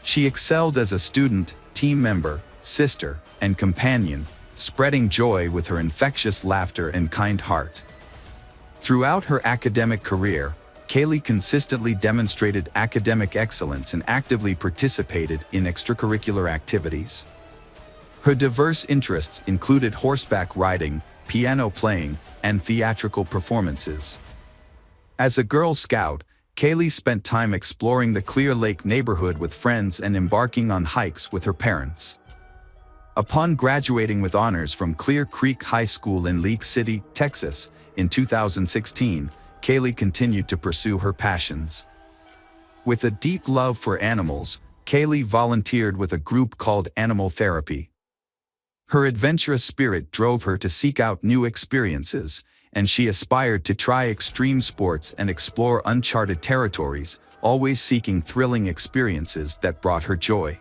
She excelled as a student, team member, sister, and companion, spreading joy with her infectious laughter and kind heart. Throughout her academic career, Kaylee consistently demonstrated academic excellence and actively participated in extracurricular activities. Her diverse interests included horseback riding, piano playing, and theatrical performances. As a Girl Scout, Kaylee spent time exploring the Clear Lake neighborhood with friends and embarking on hikes with her parents. Upon graduating with honors from Clear Creek High School in League City, Texas, in 2016, Kaylee continued to pursue her passions. With a deep love for animals, Kaylee volunteered with a group called Animal Therapy. Her adventurous spirit drove her to seek out new experiences, and she aspired to try extreme sports and explore uncharted territories, always seeking thrilling experiences that brought her joy.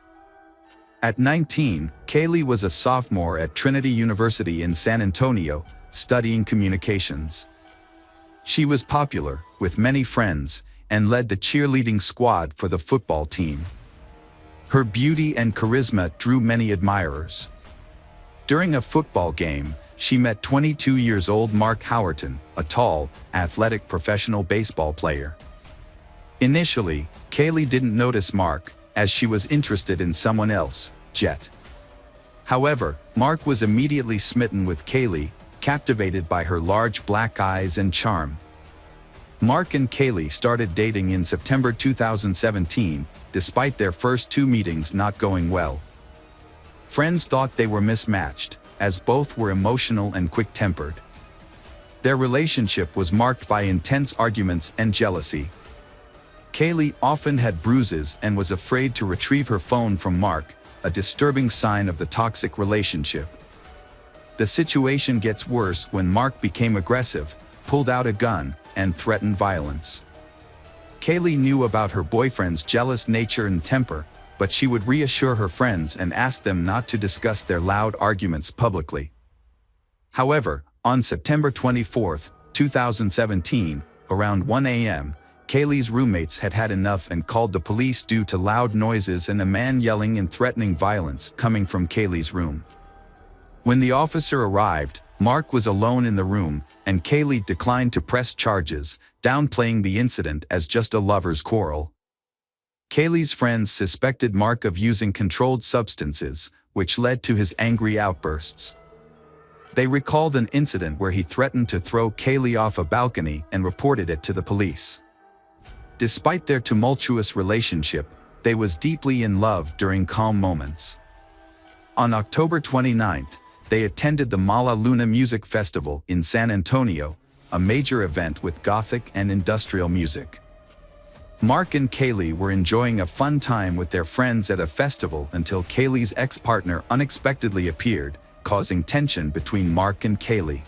At 19, Kaylee was a sophomore at Trinity University in San Antonio, studying communications. She was popular, with many friends, and led the cheerleading squad for the football team. Her beauty and charisma drew many admirers. During a football game, she met 22 years old Mark Howerton, a tall, athletic professional baseball player. Initially, Kaylee didn't notice Mark, as she was interested in someone else, Jet. However, Mark was immediately smitten with Kaylee, captivated by her large black eyes and charm. Mark and Kaylee started dating in September 2017, despite their first two meetings not going well. Friends thought they were mismatched, as both were emotional and quick-tempered. Their relationship was marked by intense arguments and jealousy. Kaylee often had bruises and was afraid to retrieve her phone from Mark, a disturbing sign of the toxic relationship. The situation gets worse when Mark became aggressive, pulled out a gun, and threatened violence. Kaylee knew about her boyfriend's jealous nature and temper, but she would reassure her friends and ask them not to discuss their loud arguments publicly. However, on September 24, 2017, around 1 a.m., Kaylee's roommates had had enough and called the police due to loud noises and a man yelling and threatening violence coming from Kaylee's room. When the officer arrived, Mark was alone in the room, and Kaylee declined to press charges, downplaying the incident as just a lover's quarrel. Kaylee's friends suspected Mark of using controlled substances, which led to his angry outbursts. They recalled an incident where he threatened to throw Kaylee off a balcony and reported it to the police. Despite their tumultuous relationship, they was deeply in love during calm moments. On October 29th, they attended the Mala Luna Music Festival in San Antonio, a major event with gothic and industrial music. Mark and Kaylee were enjoying a fun time with their friends at a festival until Kaylee's ex-partner unexpectedly appeared, causing tension between Mark and Kaylee.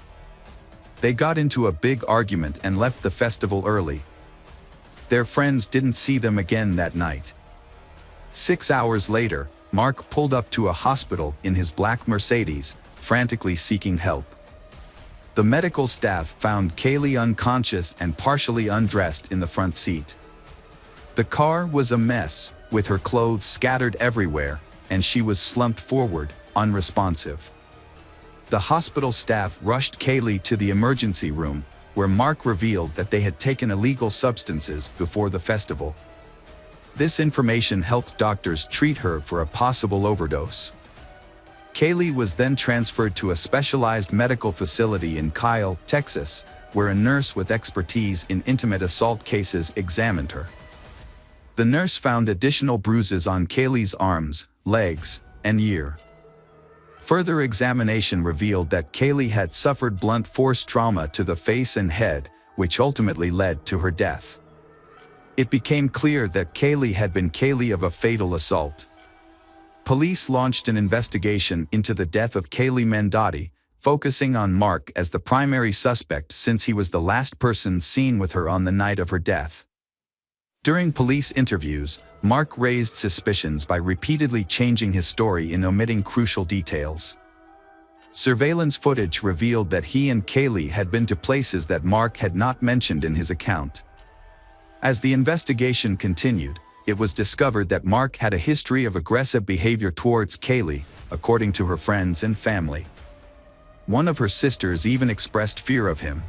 They got into a big argument and left the festival early. Their friends didn't see them again that night. 6 hours later, Mark pulled up to a hospital in his black Mercedes, frantically seeking help. The medical staff found Kaylee unconscious and partially undressed in the front seat. The car was a mess, with her clothes scattered everywhere, and she was slumped forward, unresponsive. The hospital staff rushed Kaylee to the emergency room, where Mark revealed that they had taken illegal substances before the festival. This information helped doctors treat her for a possible overdose. Kaylee was then transferred to a specialized medical facility in Kyle, Texas, where a nurse with expertise in intimate assault cases examined her. The nurse found additional bruises on Kaylee's arms, legs, and ear. Further examination revealed that Kaylee had suffered blunt force trauma to the face and head, which ultimately led to her death. It became clear that Kaylee had been Kaylee of a fatal assault. Police launched an investigation into the death of Kaylee Mendotti, focusing on Mark as the primary suspect since he was the last person seen with her on the night of her death. During police interviews, Mark raised suspicions by repeatedly changing his story and omitting crucial details. Surveillance footage revealed that he and Kaylee had been to places that Mark had not mentioned in his account. As the investigation continued, it was discovered that Mark had a history of aggressive behavior towards Kaylee, according to her friends and family. One of her sisters even expressed fear of him.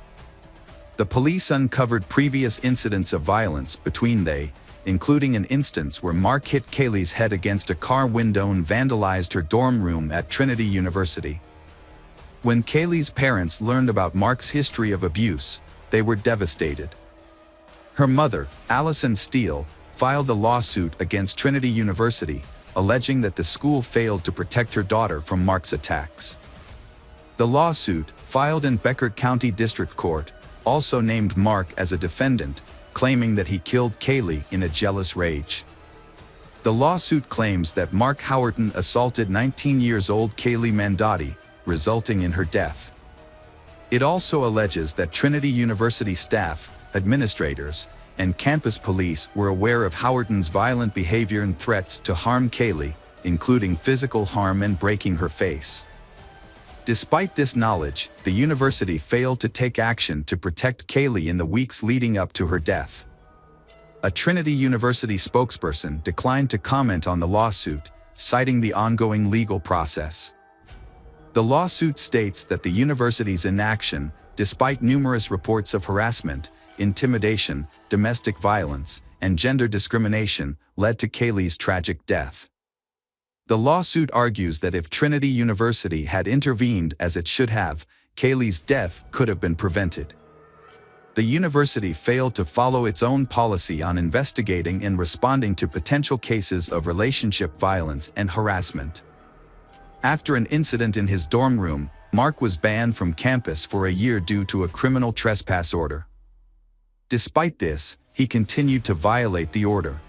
The police uncovered previous incidents of violence between they, including an instance where Mark hit Kaylee's head against a car window and vandalized her dorm room at Trinity University. When Kaylee's parents learned about Mark's history of abuse, they were devastated. Her mother, Allison Steele, filed a lawsuit against Trinity University, alleging that the school failed to protect her daughter from Mark's attacks. The lawsuit, filed in Becker County District Court, also named Mark as a defendant, claiming that he killed Kaylee in a jealous rage. The lawsuit claims that Mark Howerton assaulted 19-year-old Kaylee Mendotti, resulting in her death. It also alleges that Trinity University staff, administrators, and campus police were aware of Howerton's violent behavior and threats to harm Kaylee, including physical harm and breaking her face. Despite this knowledge, the university failed to take action to protect Kaylee in the weeks leading up to her death. A Trinity University spokesperson declined to comment on the lawsuit, citing the ongoing legal process. The lawsuit states that the university's inaction, despite numerous reports of harassment, intimidation, domestic violence, and gender discrimination, led to Kaylee's tragic death. The lawsuit argues that if Trinity University had intervened as it should have, Kaylee's death could have been prevented. The university failed to follow its own policy on investigating and responding to potential cases of relationship violence and harassment. After an incident in his dorm room, Mark was banned from campus for a year due to a criminal trespass order. Despite this, he continued to violate the order.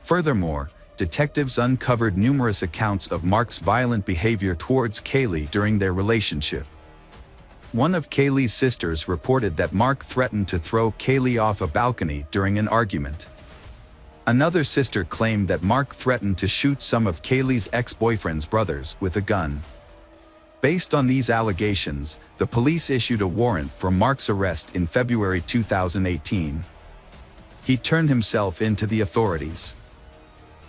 Furthermore, detectives uncovered numerous accounts of Mark's violent behavior towards Kaylee during their relationship. One of Kaylee's sisters reported that Mark threatened to throw Kaylee off a balcony during an argument. Another sister claimed that Mark threatened to shoot some of Kaylee's ex-boyfriend's brothers with a gun. Based on these allegations, the police issued a warrant for Mark's arrest in February 2018. He turned himself in to the authorities.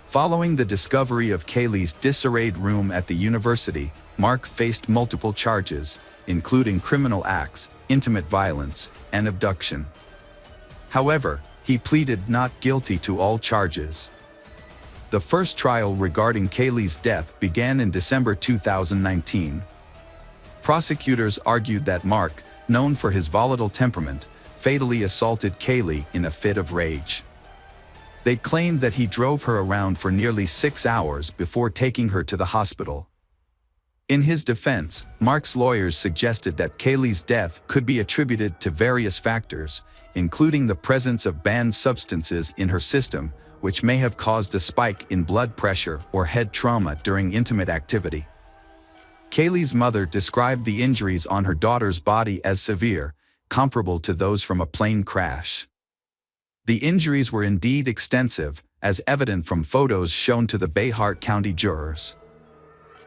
Following the discovery of Kaylee's disarrayed room at the university, Mark faced multiple charges, including criminal acts, intimate violence, and abduction. However, he pleaded not guilty to all charges. The first trial regarding Kaylee's death began in December 2019. Prosecutors argued that Mark, known for his volatile temperament, fatally assaulted Kaylee in a fit of rage. They claimed that he drove her around for nearly 6 hours before taking her to the hospital. In his defense, Mark's lawyers suggested that Kaylee's death could be attributed to various factors, including the presence of banned substances in her system, which may have caused a spike in blood pressure or head trauma during intimate activity. Kaylee's mother described the injuries on her daughter's body as severe, comparable to those from a plane crash. The injuries were indeed extensive, as evident from photos shown to the Bayhart County jurors.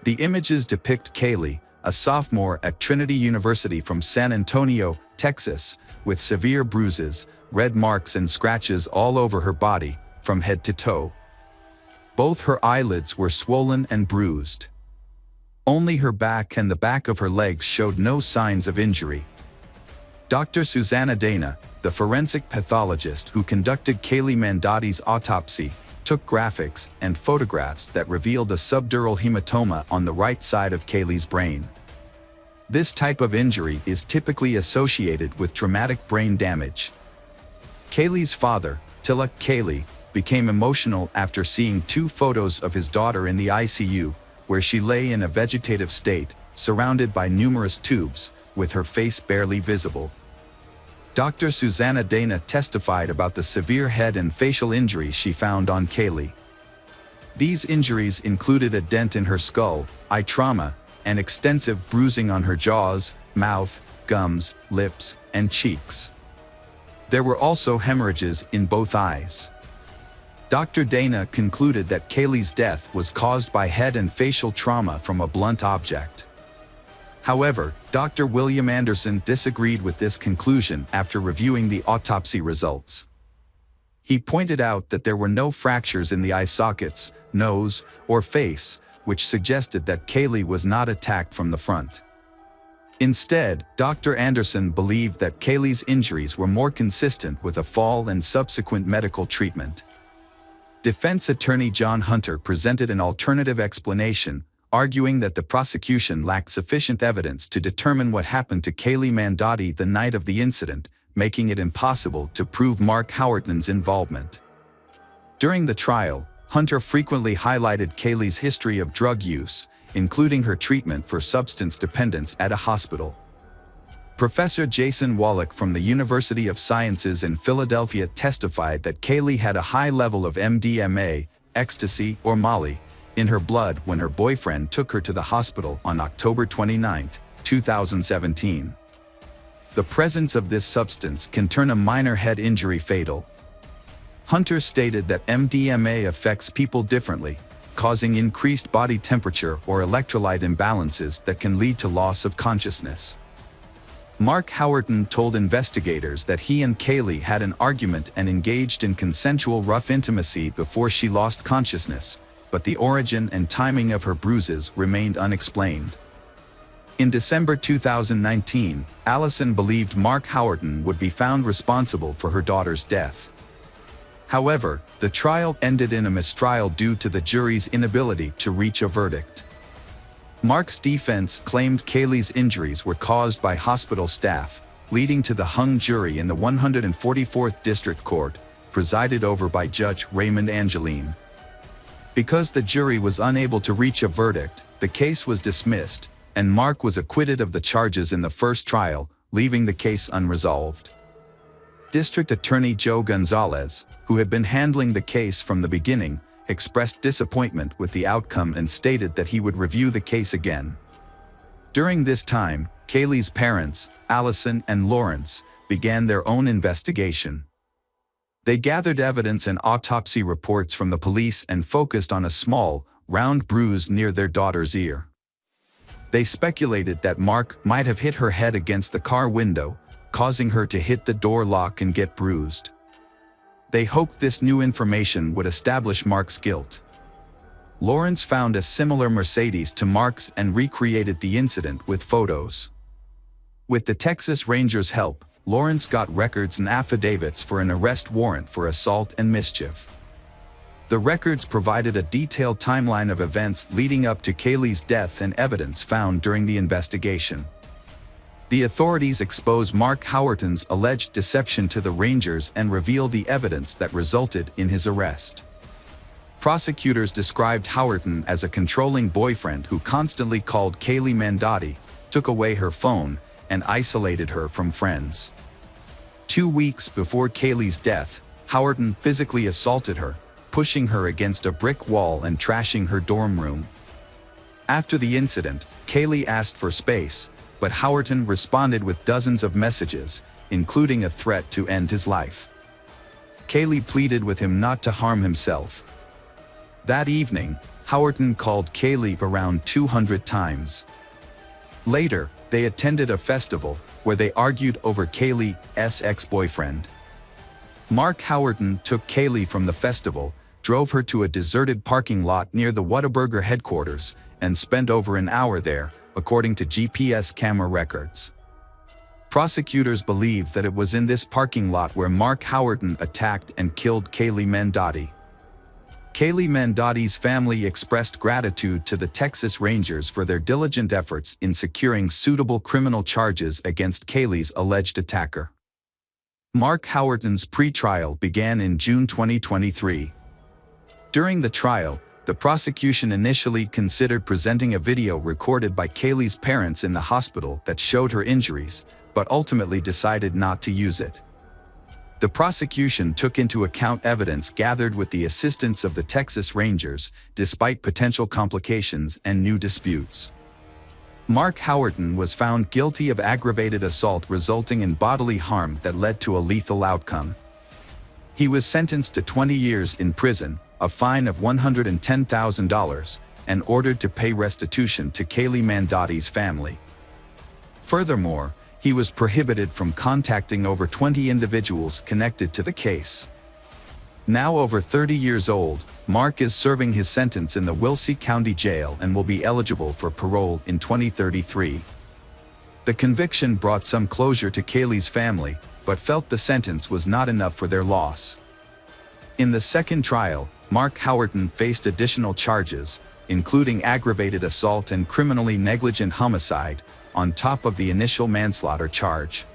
The images depict Kaylee, a sophomore at Trinity University from San Antonio, Texas, with severe bruises, red marks and scratches all over her body, from head to toe. Both her eyelids were swollen and bruised. Only her back and the back of her legs showed no signs of injury. Dr. Susanna Dana, the forensic pathologist who conducted Kaylee Mandotti's autopsy, took graphics and photographs that revealed a subdural hematoma on the right side of Kaylee's brain. This type of injury is typically associated with traumatic brain damage. Kaylee's father, Tilak Kaylee, became emotional after seeing 2 photos of his daughter in the ICU, where she lay in a vegetative state, surrounded by numerous tubes, with her face barely visible. Dr. Susanna Dana testified about the severe head and facial injuries she found on Kaylee. These injuries included a dent in her skull, eye trauma, and extensive bruising on her jaws, mouth, gums, lips, and cheeks. There were also hemorrhages in both eyes. Dr. Dana concluded that Kaylee's death was caused by head and facial trauma from a blunt object. However, Dr. William Anderson disagreed with this conclusion after reviewing the autopsy results. He pointed out that there were no fractures in the eye sockets, nose, or face, which suggested that Kaylee was not attacked from the front. Instead, Dr. Anderson believed that Kaylee's injuries were more consistent with a fall and subsequent medical treatment. Defense attorney John Hunter presented an alternative explanation, arguing that the prosecution lacked sufficient evidence to determine what happened to Kaylee Mandotti the night of the incident, making it impossible to prove Mark Howerton's involvement. During the trial, Hunter frequently highlighted Kaylee's history of drug use, including her treatment for substance dependence at a hospital. Professor Jason Wallach from the University of Sciences in Philadelphia testified that Kaylee had a high level of MDMA, ecstasy, or Molly, in her blood when her boyfriend took her to the hospital on October 29, 2017. The presence of this substance can turn a minor head injury fatal. Hunter stated that MDMA affects people differently, causing increased body temperature or electrolyte imbalances that can lead to loss of consciousness. Mark Howerton told investigators that he and Kaylee had an argument and engaged in consensual rough intimacy before she lost consciousness, but the origin and timing of her bruises remained unexplained. In December 2019, Allison believed Mark Howerton would be found responsible for her daughter's death. However, the trial ended in a mistrial due to the jury's inability to reach a verdict. Mark's defense claimed Kaylee's injuries were caused by hospital staff, leading to the hung jury in the 144th District Court, presided over by Judge Raymond Angeline. Because the jury was unable to reach a verdict, the case was dismissed, and Mark was acquitted of the charges in the first trial, leaving the case unresolved. District Attorney Joe Gonzalez, who had been handling the case from the beginning, expressed disappointment with the outcome and stated that he would review the case again. During this time, Kaylee's parents, Allison and Lawrence, began their own investigation. They gathered evidence and autopsy reports from the police and focused on a small, round bruise near their daughter's ear. They speculated that Mark might have hit her head against the car window, causing her to hit the door lock and get bruised. They hoped this new information would establish Mark's guilt. Lawrence found a similar Mercedes to Mark's and recreated the incident with photos. With the Texas Rangers' help, Lawrence got records and affidavits for an arrest warrant for assault and mischief. The records provided a detailed timeline of events leading up to Kaylee's death and evidence found during the investigation. The authorities exposed Mark Howerton's alleged deception to the Rangers and revealed the evidence that resulted in his arrest. Prosecutors described Howerton as a controlling boyfriend who constantly called Kaylee Mandotti, took away her phone, and isolated her from friends. 2 weeks before Kaylee's death, Howerton physically assaulted her, pushing her against a brick wall and trashing her dorm room. After the incident, Kaylee asked for space, but Howerton responded with dozens of messages, including a threat to end his life. Kaylee pleaded with him not to harm himself. That evening, Howerton called Kaylee around 200 times. Later, they attended a festival where they argued over Kaylee's ex-boyfriend. Mark Howerton took Kaylee from the festival, drove her to a deserted parking lot near the Whataburger headquarters, and spent over an hour there, according to GPS camera records. Prosecutors believe that it was in this parking lot where Mark Howerton attacked and killed Kaylee Mandotti. Kaylee Mandotti's family expressed gratitude to the Texas Rangers for their diligent efforts in securing suitable criminal charges against Kaylee's alleged attacker. Mark Howerton's pre-trial began in June 2023. During the trial, the prosecution initially considered presenting a video recorded by Kaylee's parents in the hospital that showed her injuries, but ultimately decided not to use it. The prosecution took into account evidence gathered with the assistance of the Texas Rangers, despite potential complications and new disputes. Mark Howerton was found guilty of aggravated assault resulting in bodily harm that led to a lethal outcome. He was sentenced to 20 years in prison, a fine of $110,000, and ordered to pay restitution to Kaylee Mandotti's family. Furthermore, he was prohibited from contacting over 20 individuals connected to the case. Now over 30 years old, Mark is serving his sentence in the Wilkes County Jail and will be eligible for parole in 2033. The conviction brought some closure to Kaylee's family, but felt the sentence was not enough for their loss. In the second trial, Mark Howerton faced additional charges, including aggravated assault and criminally negligent homicide, on top of the initial manslaughter charge.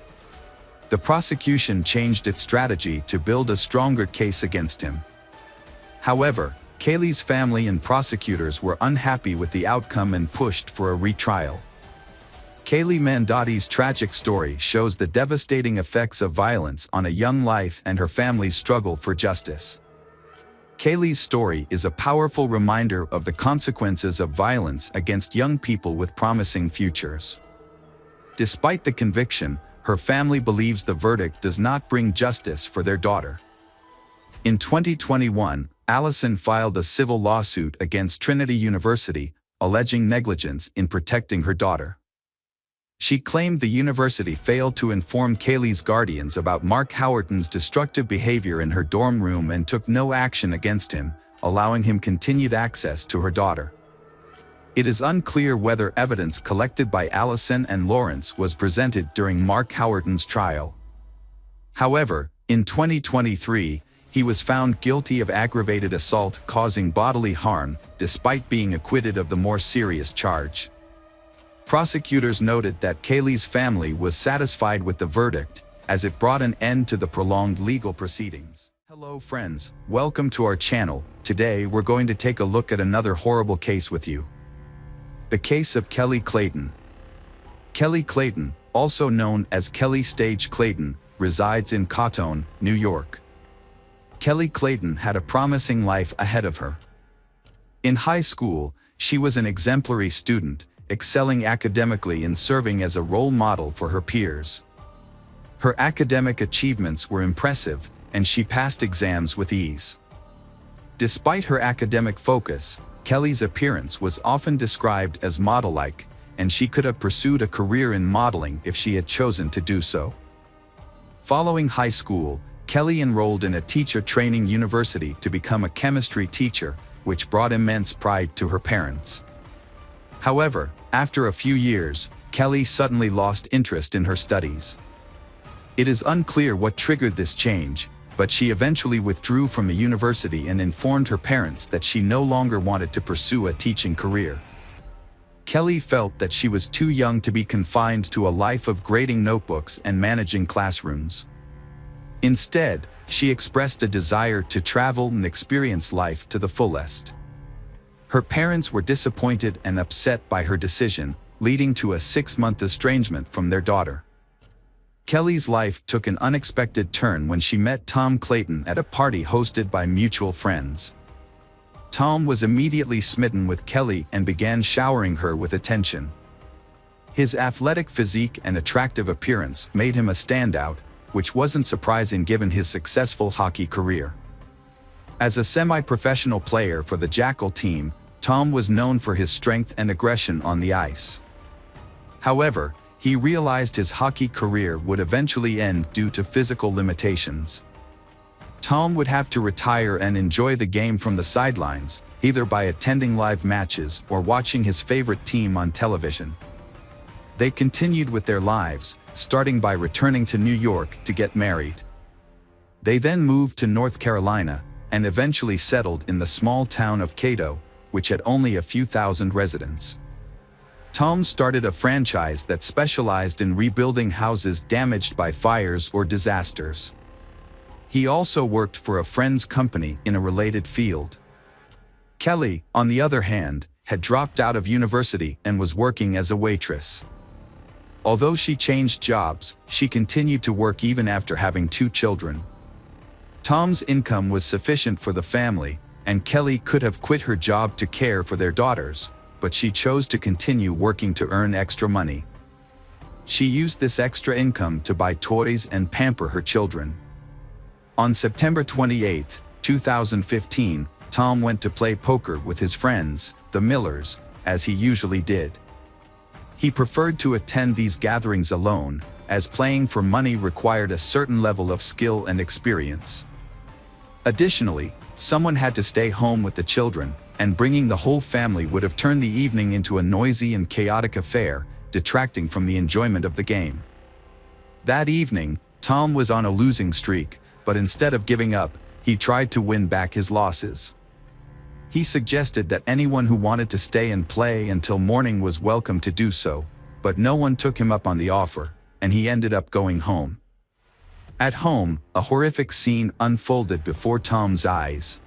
The prosecution changed its strategy to build a stronger case against him. However, Kaylee's family and prosecutors were unhappy with the outcome and pushed for a retrial. Kaylee Mandotti's tragic story shows the devastating effects of violence on a young life and her family's struggle for justice. Kaylee's story is a powerful reminder of the consequences of violence against young people with promising futures. Despite the conviction, her family believes the verdict does not bring justice for their daughter. In 2021, Allison filed a civil lawsuit against Trinity University, alleging negligence in protecting her daughter. She claimed the university failed to inform Kaylee's guardians about Mark Howerton's destructive behavior in her dorm room and took no action against him, allowing him continued access to her daughter. It is unclear whether evidence collected by Allison and Lawrence was presented during Mark Howerton's trial. However, in 2023, he was found guilty of aggravated assault causing bodily harm, despite being acquitted of the more serious charge. Prosecutors noted that Kaylee's family was satisfied with the verdict, as it brought an end to the prolonged legal proceedings. Hello friends, welcome to our channel. Today we're going to take a look at another horrible case with you. The case of Kelly Clayton. Kelly Clayton, also known as Kelly Stage Clayton, resides in Cotton, New York. Kelly Clayton had a promising life ahead of her. In high school, she was an exemplary student, excelling academically and serving as a role model for her peers. Her academic achievements were impressive, and she passed exams with ease. Despite her academic focus, Kelly's appearance was often described as model-like, and she could have pursued a career in modeling if she had chosen to do so. Following high school, Kelly enrolled in a teacher training university to become a chemistry teacher, which brought immense pride to her parents. However, after a few years, Kelly suddenly lost interest in her studies. It is unclear what triggered this change, but she eventually withdrew from the university and informed her parents that she no longer wanted to pursue a teaching career. Kelly felt that she was too young to be confined to a life of grading notebooks and managing classrooms. Instead, she expressed a desire to travel and experience life to the fullest. Her parents were disappointed and upset by her decision, leading to a 6-month estrangement from their daughter. Kelly's life took an unexpected turn when she met Tom Clayton at a party hosted by mutual friends. Tom was immediately smitten with Kelly and began showering her with attention. His athletic physique and attractive appearance made him a standout, which wasn't surprising given his successful hockey career. As a semi-professional player for the Jackal team, Tom was known for his strength and aggression on the ice. However, he realized his hockey career would eventually end due to physical limitations. Tom would have to retire and enjoy the game from the sidelines, either by attending live matches or watching his favorite team on television. They continued with their lives, starting by returning to New York to get married. They then moved to North Carolina and eventually settled in the small town of Cato, which had only a few thousand residents. Tom started a franchise that specialized in rebuilding houses damaged by fires or disasters. He also worked for a friend's company in a related field. Kelly, on the other hand, had dropped out of university and was working as a waitress. Although she changed jobs, she continued to work even after having 2 children. Tom's income was sufficient for the family, and Kelly could have quit her job to care for their daughters, but she chose to continue working to earn extra money. She used this extra income to buy toys and pamper her children. On September 28, 2015, Tom went to play poker with his friends, the Millers, as he usually did. He preferred to attend these gatherings alone, as playing for money required a certain level of skill and experience. Additionally, someone had to stay home with the children, and bringing the whole family would have turned the evening into a noisy and chaotic affair, detracting from the enjoyment of the game. That evening, Tom was on a losing streak, but instead of giving up, he tried to win back his losses. He suggested that anyone who wanted to stay and play until morning was welcome to do so, but no one took him up on the offer, and he ended up going home. At home, a horrific scene unfolded before Tom's eyes.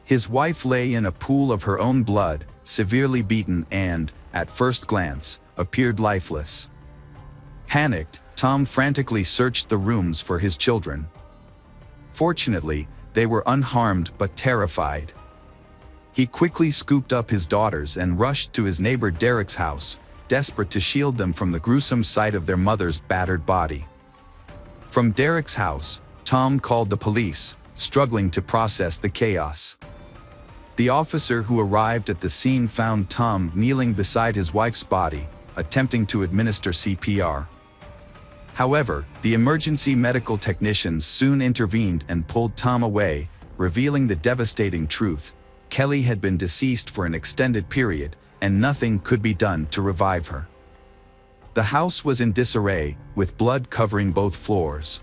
His wife lay in a pool of her own blood, severely beaten and, at first glance, appeared lifeless. Panicked, Tom frantically searched the rooms for his children. Fortunately, they were unharmed but terrified. He quickly scooped up his daughters and rushed to his neighbor Derek's house, desperate to shield them from the gruesome sight of their mother's battered body. From Derek's house, Tom called the police, struggling to process the chaos. The officer who arrived at the scene found Tom kneeling beside his wife's body, attempting to administer CPR. However, the emergency medical technicians soon intervened and pulled Tom away, revealing the devastating truth: Kelly had been deceased for an extended period, and nothing could be done to revive her. The house was in disarray, with blood covering both floors.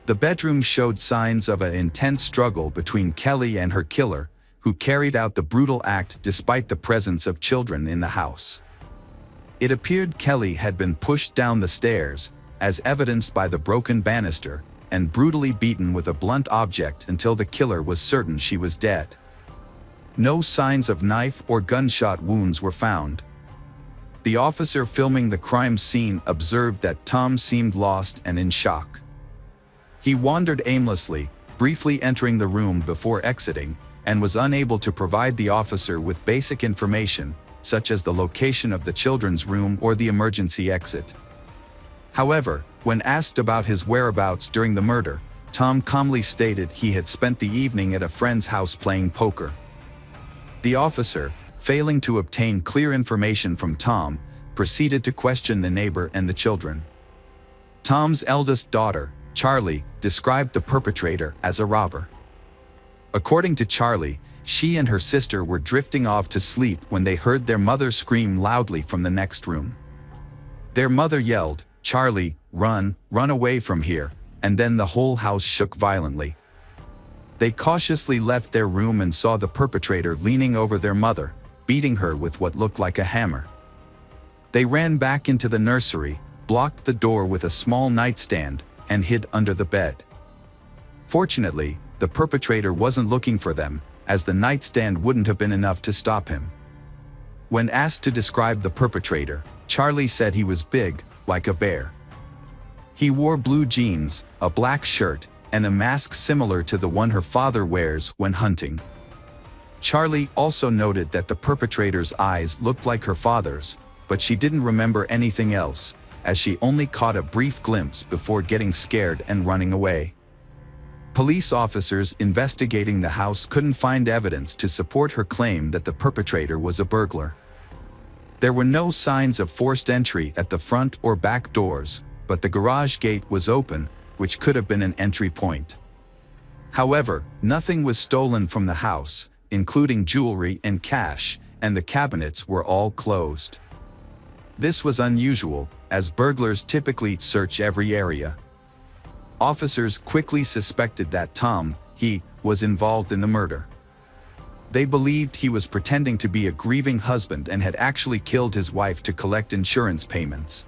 The bedroom showed signs of an intense struggle between Kelly and her killer, who carried out the brutal act despite the presence of children in the house. It appeared Kelly had been pushed down the stairs, as evidenced by the broken banister, and brutally beaten with a blunt object until the killer was certain she was dead. No signs of knife or gunshot wounds were found. The officer filming the crime scene observed that Tom seemed lost and in shock. He wandered aimlessly, briefly entering the room before exiting, and was unable to provide the officer with basic information, such as the location of the children's room or the emergency exit. However, when asked about his whereabouts during the murder, Tom calmly stated he had spent the evening at a friend's house playing poker. The officer, failing to obtain clear information from Tom, proceeded to question the neighbor and the children. Tom's eldest daughter, Charlie, described the perpetrator as a robber. According to Charlie, she and her sister were drifting off to sleep when they heard their mother scream loudly from the next room. Their mother yelled, "Charlie, run away from here," and then the whole house shook violently. They cautiously left their room and saw the perpetrator leaning over their mother, beating her with what looked like a hammer. They ran back into the nursery, blocked the door with a small nightstand, and hid under the bed. Fortunately, the perpetrator wasn't looking for them, as the nightstand wouldn't have been enough to stop him. When asked to describe the perpetrator, Charlie said he was big, like a bear. He wore blue jeans, a black shirt, and a mask similar to the one her father wears when hunting. Charlie also noted that the perpetrator's eyes looked like her father's, but she didn't remember anything else, as she only caught a brief glimpse before getting scared and running away. Police officers investigating the house couldn't find evidence to support her claim that the perpetrator was a burglar. There were no signs of forced entry at the front or back doors, but the garage gate was open, which could have been an entry point. However, nothing was stolen from the house, including jewelry and cash, and the cabinets were all closed. This was unusual, as burglars typically search every area. Officers quickly suspected that Tom was involved in the murder. They believed he was pretending to be a grieving husband and had actually killed his wife to collect insurance payments.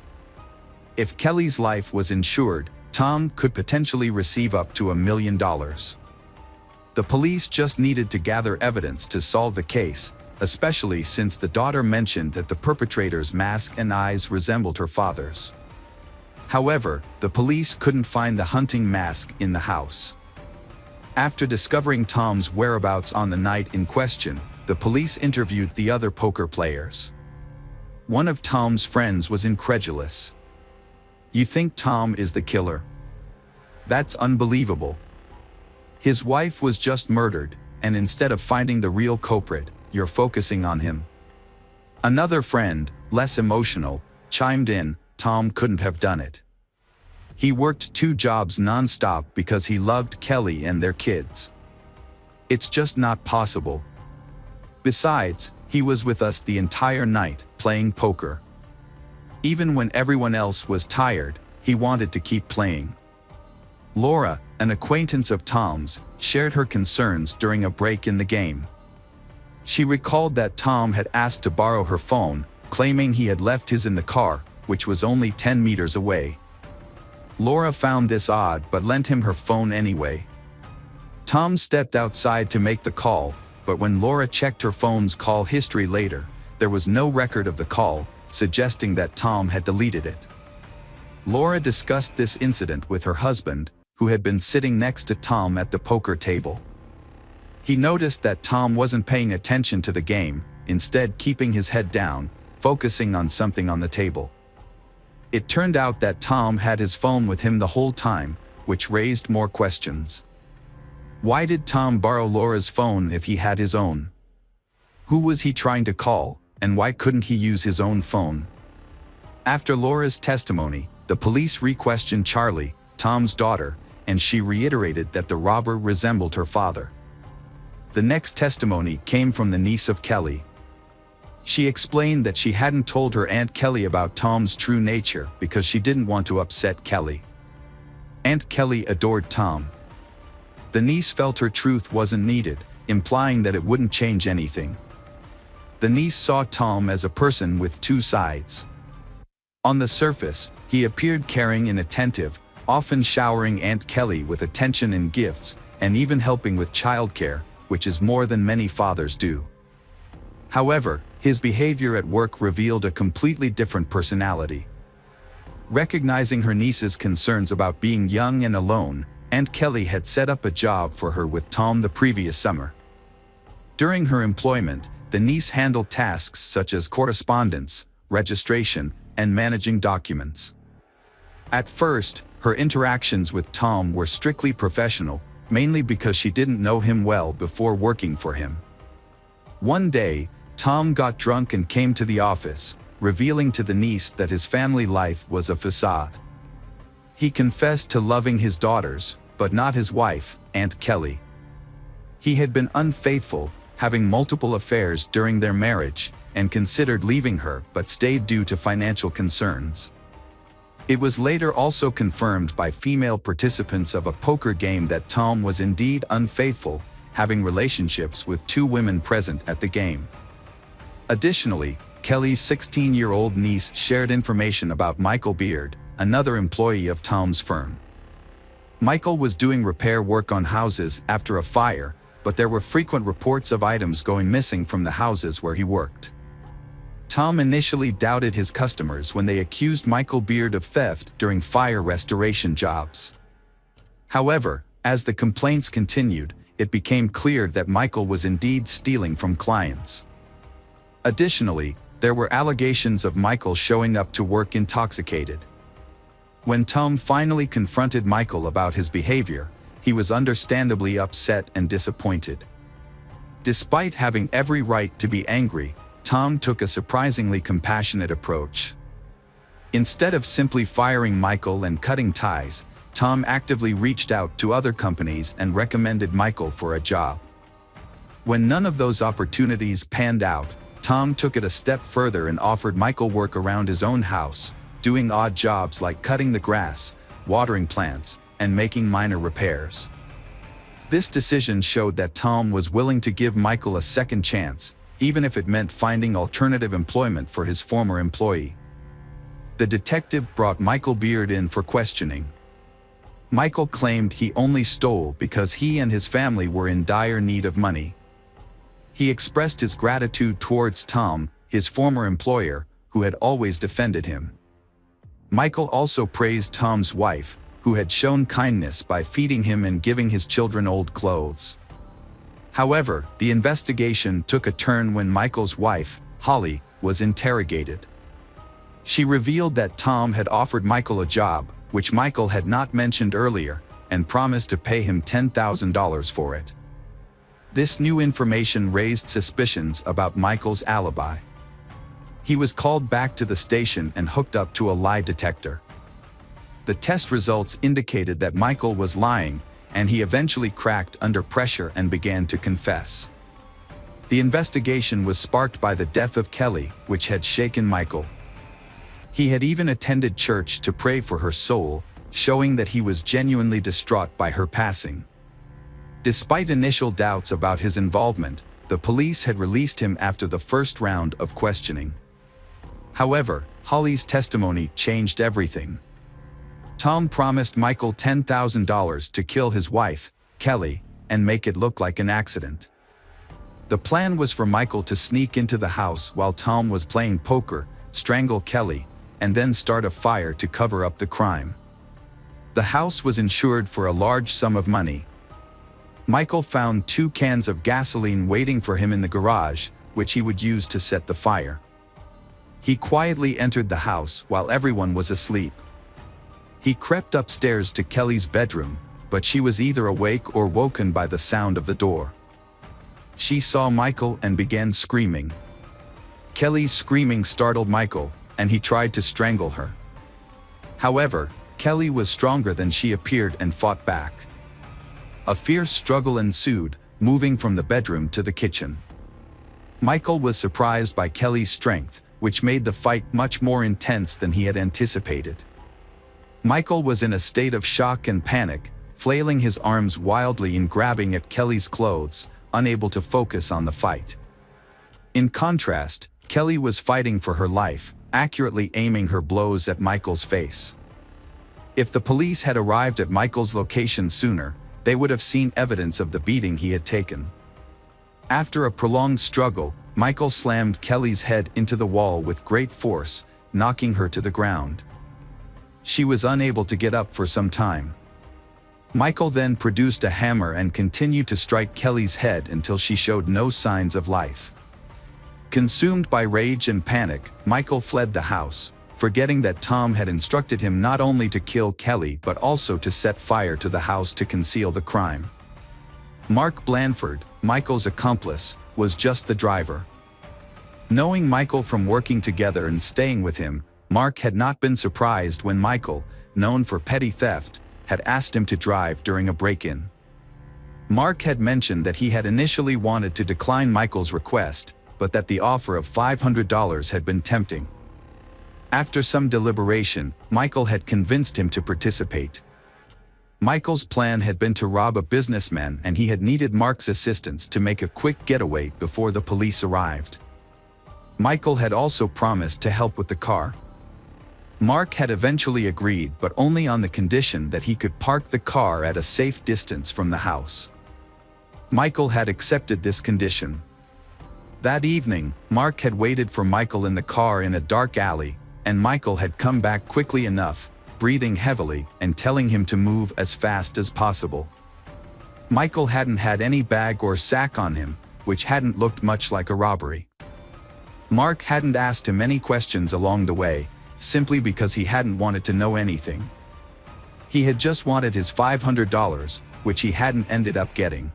If Kelly's life was insured, Tom could potentially receive up to $1 million. The police just needed to gather evidence to solve the case, especially since the daughter mentioned that the perpetrator's mask and eyes resembled her father's. However, the police couldn't find the hunting mask in the house. After discovering Tom's whereabouts on the night in question, the police interviewed the other poker players. One of Tom's friends was incredulous. "You think Tom is the killer? That's unbelievable. His wife was just murdered, and instead of finding the real culprit, you're focusing on him." Another friend, less emotional, chimed in, "Tom couldn't have done it. He worked 2 jobs non-stop because he loved Kelly and their kids. It's just not possible. Besides, he was with us the entire night, playing poker. Even when everyone else was tired, he wanted to keep playing." Laura, an acquaintance of Tom's, shared her concerns during a break in the game. She recalled that Tom had asked to borrow her phone, claiming he had left his in the car, which was only 10 meters away. Laura found this odd but lent him her phone anyway. Tom stepped outside to make the call, but when Laura checked her phone's call history later, there was no record of the call, suggesting that Tom had deleted it. Laura discussed this incident with her husband, who had been sitting next to Tom at the poker table. He noticed that Tom wasn't paying attention to the game, instead keeping his head down, focusing on something on the table. It turned out that Tom had his phone with him the whole time, which raised more questions. Why did Tom borrow Laura's phone if he had his own? Who was he trying to call, and why couldn't he use his own phone? After Laura's testimony, the police re-questioned Charlie, Tom's daughter, and she reiterated that the robber resembled her father. The next testimony came from the niece of Kelly. She explained that she hadn't told her Aunt Kelly about Tom's true nature because she didn't want to upset Kelly. Aunt Kelly adored Tom. The niece felt her truth wasn't needed, implying that it wouldn't change anything. The niece saw Tom as a person with 2 sides. On the surface, he appeared caring and attentive, often showering Aunt Kelly with attention and gifts, and even helping with childcare, which is more than many fathers do. However, his behavior at work revealed a completely different personality. Recognizing her niece's concerns about being young and alone, Aunt Kelly had set up a job for her with Tom the previous summer. During her employment, the niece handled tasks such as correspondence, registration, and managing documents. At first, her interactions with Tom were strictly professional, mainly because she didn't know him well before working for him. One day, Tom got drunk and came to the office, revealing to the niece that his family life was a facade. He confessed to loving his daughters, but not his wife, Aunt Kelly. He had been unfaithful, having multiple affairs during their marriage, and considered leaving her but stayed due to financial concerns. It was later also confirmed by female participants of a poker game that Tom was indeed unfaithful, having relationships with 2 women present at the game. Additionally, Kelly's 16-year-old niece shared information about Michael Beard, another employee of Tom's firm. Michael was doing repair work on houses after a fire, but there were frequent reports of items going missing from the houses where he worked. Tom initially doubted his customers when they accused Michael Beard of theft during fire restoration jobs. However, as the complaints continued, it became clear that Michael was indeed stealing from clients. Additionally, there were allegations of Michael showing up to work intoxicated. When Tom finally confronted Michael about his behavior, he was understandably upset and disappointed. Despite having every right to be angry, Tom took a surprisingly compassionate approach. Instead of simply firing Michael and cutting ties, Tom actively reached out to other companies and recommended Michael for a job. When none of those opportunities panned out, Tom took it a step further and offered Michael work around his own house, doing odd jobs like cutting the grass, watering plants, and making minor repairs. This decision showed that Tom was willing to give Michael a second chance, even if it meant finding alternative employment for his former employee. The detective brought Michael Beard in for questioning. Michael claimed he only stole because he and his family were in dire need of money. He expressed his gratitude towards Tom, his former employer, who had always defended him. Michael also praised Tom's wife, who had shown kindness by feeding him and giving his children old clothes. However, the investigation took a turn when Michael's wife, Holly, was interrogated. She revealed that Tom had offered Michael a job, which Michael had not mentioned earlier, and promised to pay him $10,000 for it. This new information raised suspicions about Michael's alibi. He was called back to the station and hooked up to a lie detector. The test results indicated that Michael was lying, and he eventually cracked under pressure and began to confess. The investigation was sparked by the death of Kelly, which had shaken Michael. He had even attended church to pray for her soul, showing that he was genuinely distraught by her passing. Despite initial doubts about his involvement, the police had released him after the first round of questioning. However, Holly's testimony changed everything. Tom promised Michael $10,000 to kill his wife, Kelly, and make it look like an accident. The plan was for Michael to sneak into the house while Tom was playing poker, strangle Kelly, and then start a fire to cover up the crime. The house was insured for a large sum of money. Michael found 2 cans of gasoline waiting for him in the garage, which he would use to set the fire. He quietly entered the house while everyone was asleep. He crept upstairs to Kelly's bedroom, but she was either awake or woken by the sound of the door. She saw Michael and began screaming. Kelly's screaming startled Michael, and he tried to strangle her. However, Kelly was stronger than she appeared and fought back. A fierce struggle ensued, moving from the bedroom to the kitchen. Michael was surprised by Kelly's strength, which made the fight much more intense than he had anticipated. Michael was in a state of shock and panic, flailing his arms wildly and grabbing at Kelly's clothes, unable to focus on the fight. In contrast, Kelly was fighting for her life, accurately aiming her blows at Michael's face. If the police had arrived at Michael's location sooner, they would have seen evidence of the beating he had taken. After a prolonged struggle, Michael slammed Kelly's head into the wall with great force, knocking her to the ground. She was unable to get up for some time. Michael then produced a hammer and continued to strike Kelly's head until she showed no signs of life. Consumed by rage and panic, Michael fled the house, forgetting that Tom had instructed him not only to kill Kelly but also to set fire to the house to conceal the crime. Mark Blandford, Michael's accomplice, was just the driver. Knowing Michael from working together and staying with him, Mark had not been surprised when Michael, known for petty theft, had asked him to drive during a break-in. Mark had mentioned that he had initially wanted to decline Michael's request, but that the offer of $500 had been tempting. After some deliberation, Michael had convinced him to participate. Michael's plan had been to rob a businessman, and he had needed Mark's assistance to make a quick getaway before the police arrived. Michael had also promised to help with the car. Mark had eventually agreed, but only on the condition that he could park the car at a safe distance from the house. Michael had accepted this condition. That evening, Mark had waited for Michael in the car in a dark alley, and Michael had come back quickly enough, breathing heavily and telling him to move as fast as possible. Michael hadn't had any bag or sack on him, which hadn't looked much like a robbery. Mark hadn't asked him any questions along the way, simply because he hadn't wanted to know anything. He had just wanted his $500, which he hadn't ended up getting.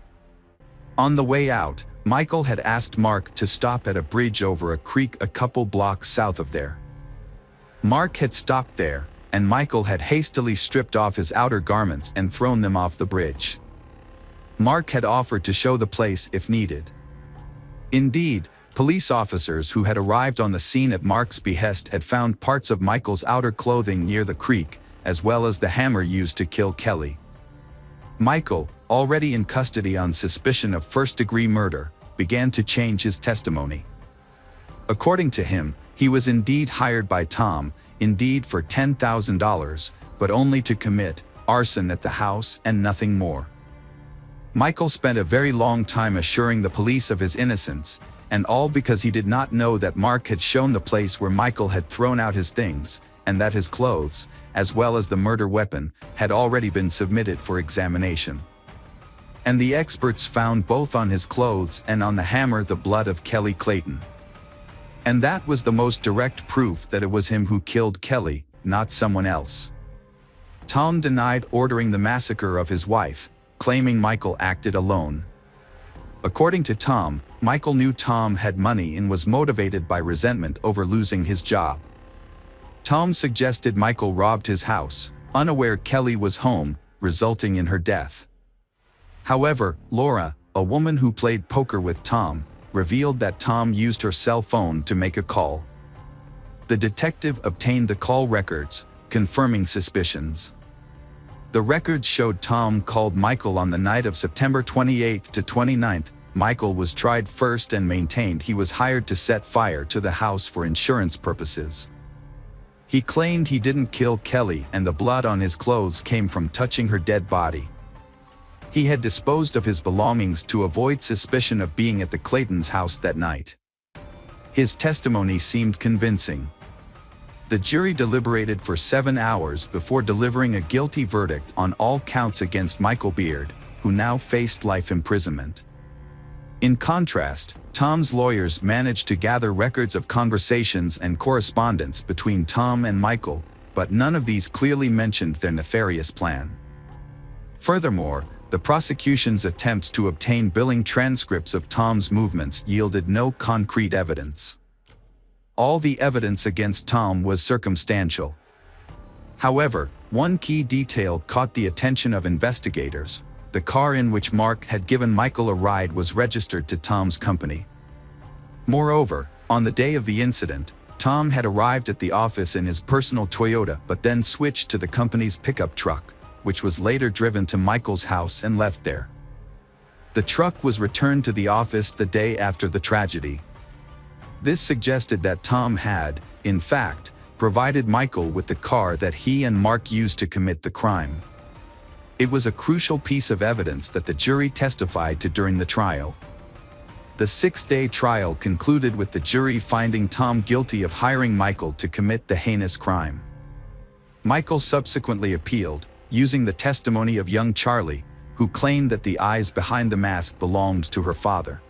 On the way out, Michael had asked Mark to stop at a bridge over a creek a couple blocks south of there. Mark had stopped there, and Michael had hastily stripped off his outer garments and thrown them off the bridge. Mark had offered to show the place if needed. Indeed, police officers who had arrived on the scene at Mark's behest had found parts of Michael's outer clothing near the creek, as well as the hammer used to kill Kelly. Michael, already in custody on suspicion of first-degree murder, began to change his testimony. According to him, he was indeed hired by Tom, indeed for $10,000, but only to commit arson at the house and nothing more. Michael spent a very long time assuring the police of his innocence, and all because he did not know that Mark had shown the place where Michael had thrown out his things, and that his clothes, as well as the murder weapon, had already been submitted for examination. And the experts found both on his clothes and on the hammer the blood of Kelly Clayton. And that was the most direct proof that it was him who killed Kelly, not someone else. Tom denied ordering the massacre of his wife, claiming Michael acted alone. According to Tom, Michael knew Tom had money and was motivated by resentment over losing his job. Tom suggested Michael robbed his house, unaware Kelly was home, resulting in her death. However, Laura, a woman who played poker with Tom, revealed that Tom used her cell phone to make a call. The detective obtained the call records, confirming suspicions. The records showed Tom called Michael on the night of September 28th to 29th. Michael was tried first and maintained he was hired to set fire to the house for insurance purposes. He claimed he didn't kill Kelly and the blood on his clothes came from touching her dead body. He had disposed of his belongings to avoid suspicion of being at the Claytons' house that night. His testimony seemed convincing. The jury deliberated for 7 hours before delivering a guilty verdict on all counts against Michael Beard, who now faced life imprisonment. In contrast, Tom's lawyers managed to gather records of conversations and correspondence between Tom and Michael, but none of these clearly mentioned their nefarious plan. Furthermore, the prosecution's attempts to obtain billing transcripts of Tom's movements yielded no concrete evidence. All the evidence against Tom was circumstantial. However, one key detail caught the attention of investigators. The car in which Mark had given Michael a ride was registered to Tom's company. Moreover, on the day of the incident, Tom had arrived at the office in his personal Toyota but then switched to the company's pickup truck, which was later driven to Michael's house and left there. The truck was returned to the office the day after the tragedy. This suggested that Tom had, in fact, provided Michael with the car that he and Mark used to commit the crime. It was a crucial piece of evidence that the jury testified to during the trial. The 6-day trial concluded with the jury finding Tom guilty of hiring Michael to commit the heinous crime. Michael subsequently appealed, using the testimony of young Charlie, who claimed that the eyes behind the mask belonged to her father.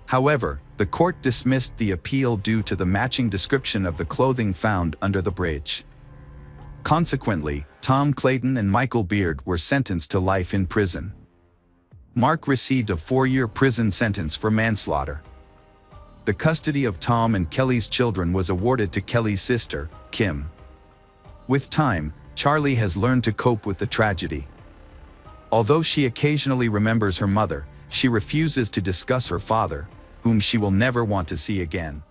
However, the court dismissed the appeal due to the matching description of the clothing found under the bridge. Consequently, Tom Clayton and Michael Beard were sentenced to life in prison. Mark received a 4-year prison sentence for manslaughter. The custody of Tom and Kelly's children was awarded to Kelly's sister, Kim. With time, Charlie has learned to cope with the tragedy. Although she occasionally remembers her mother, she refuses to discuss her father, whom she will never want to see again.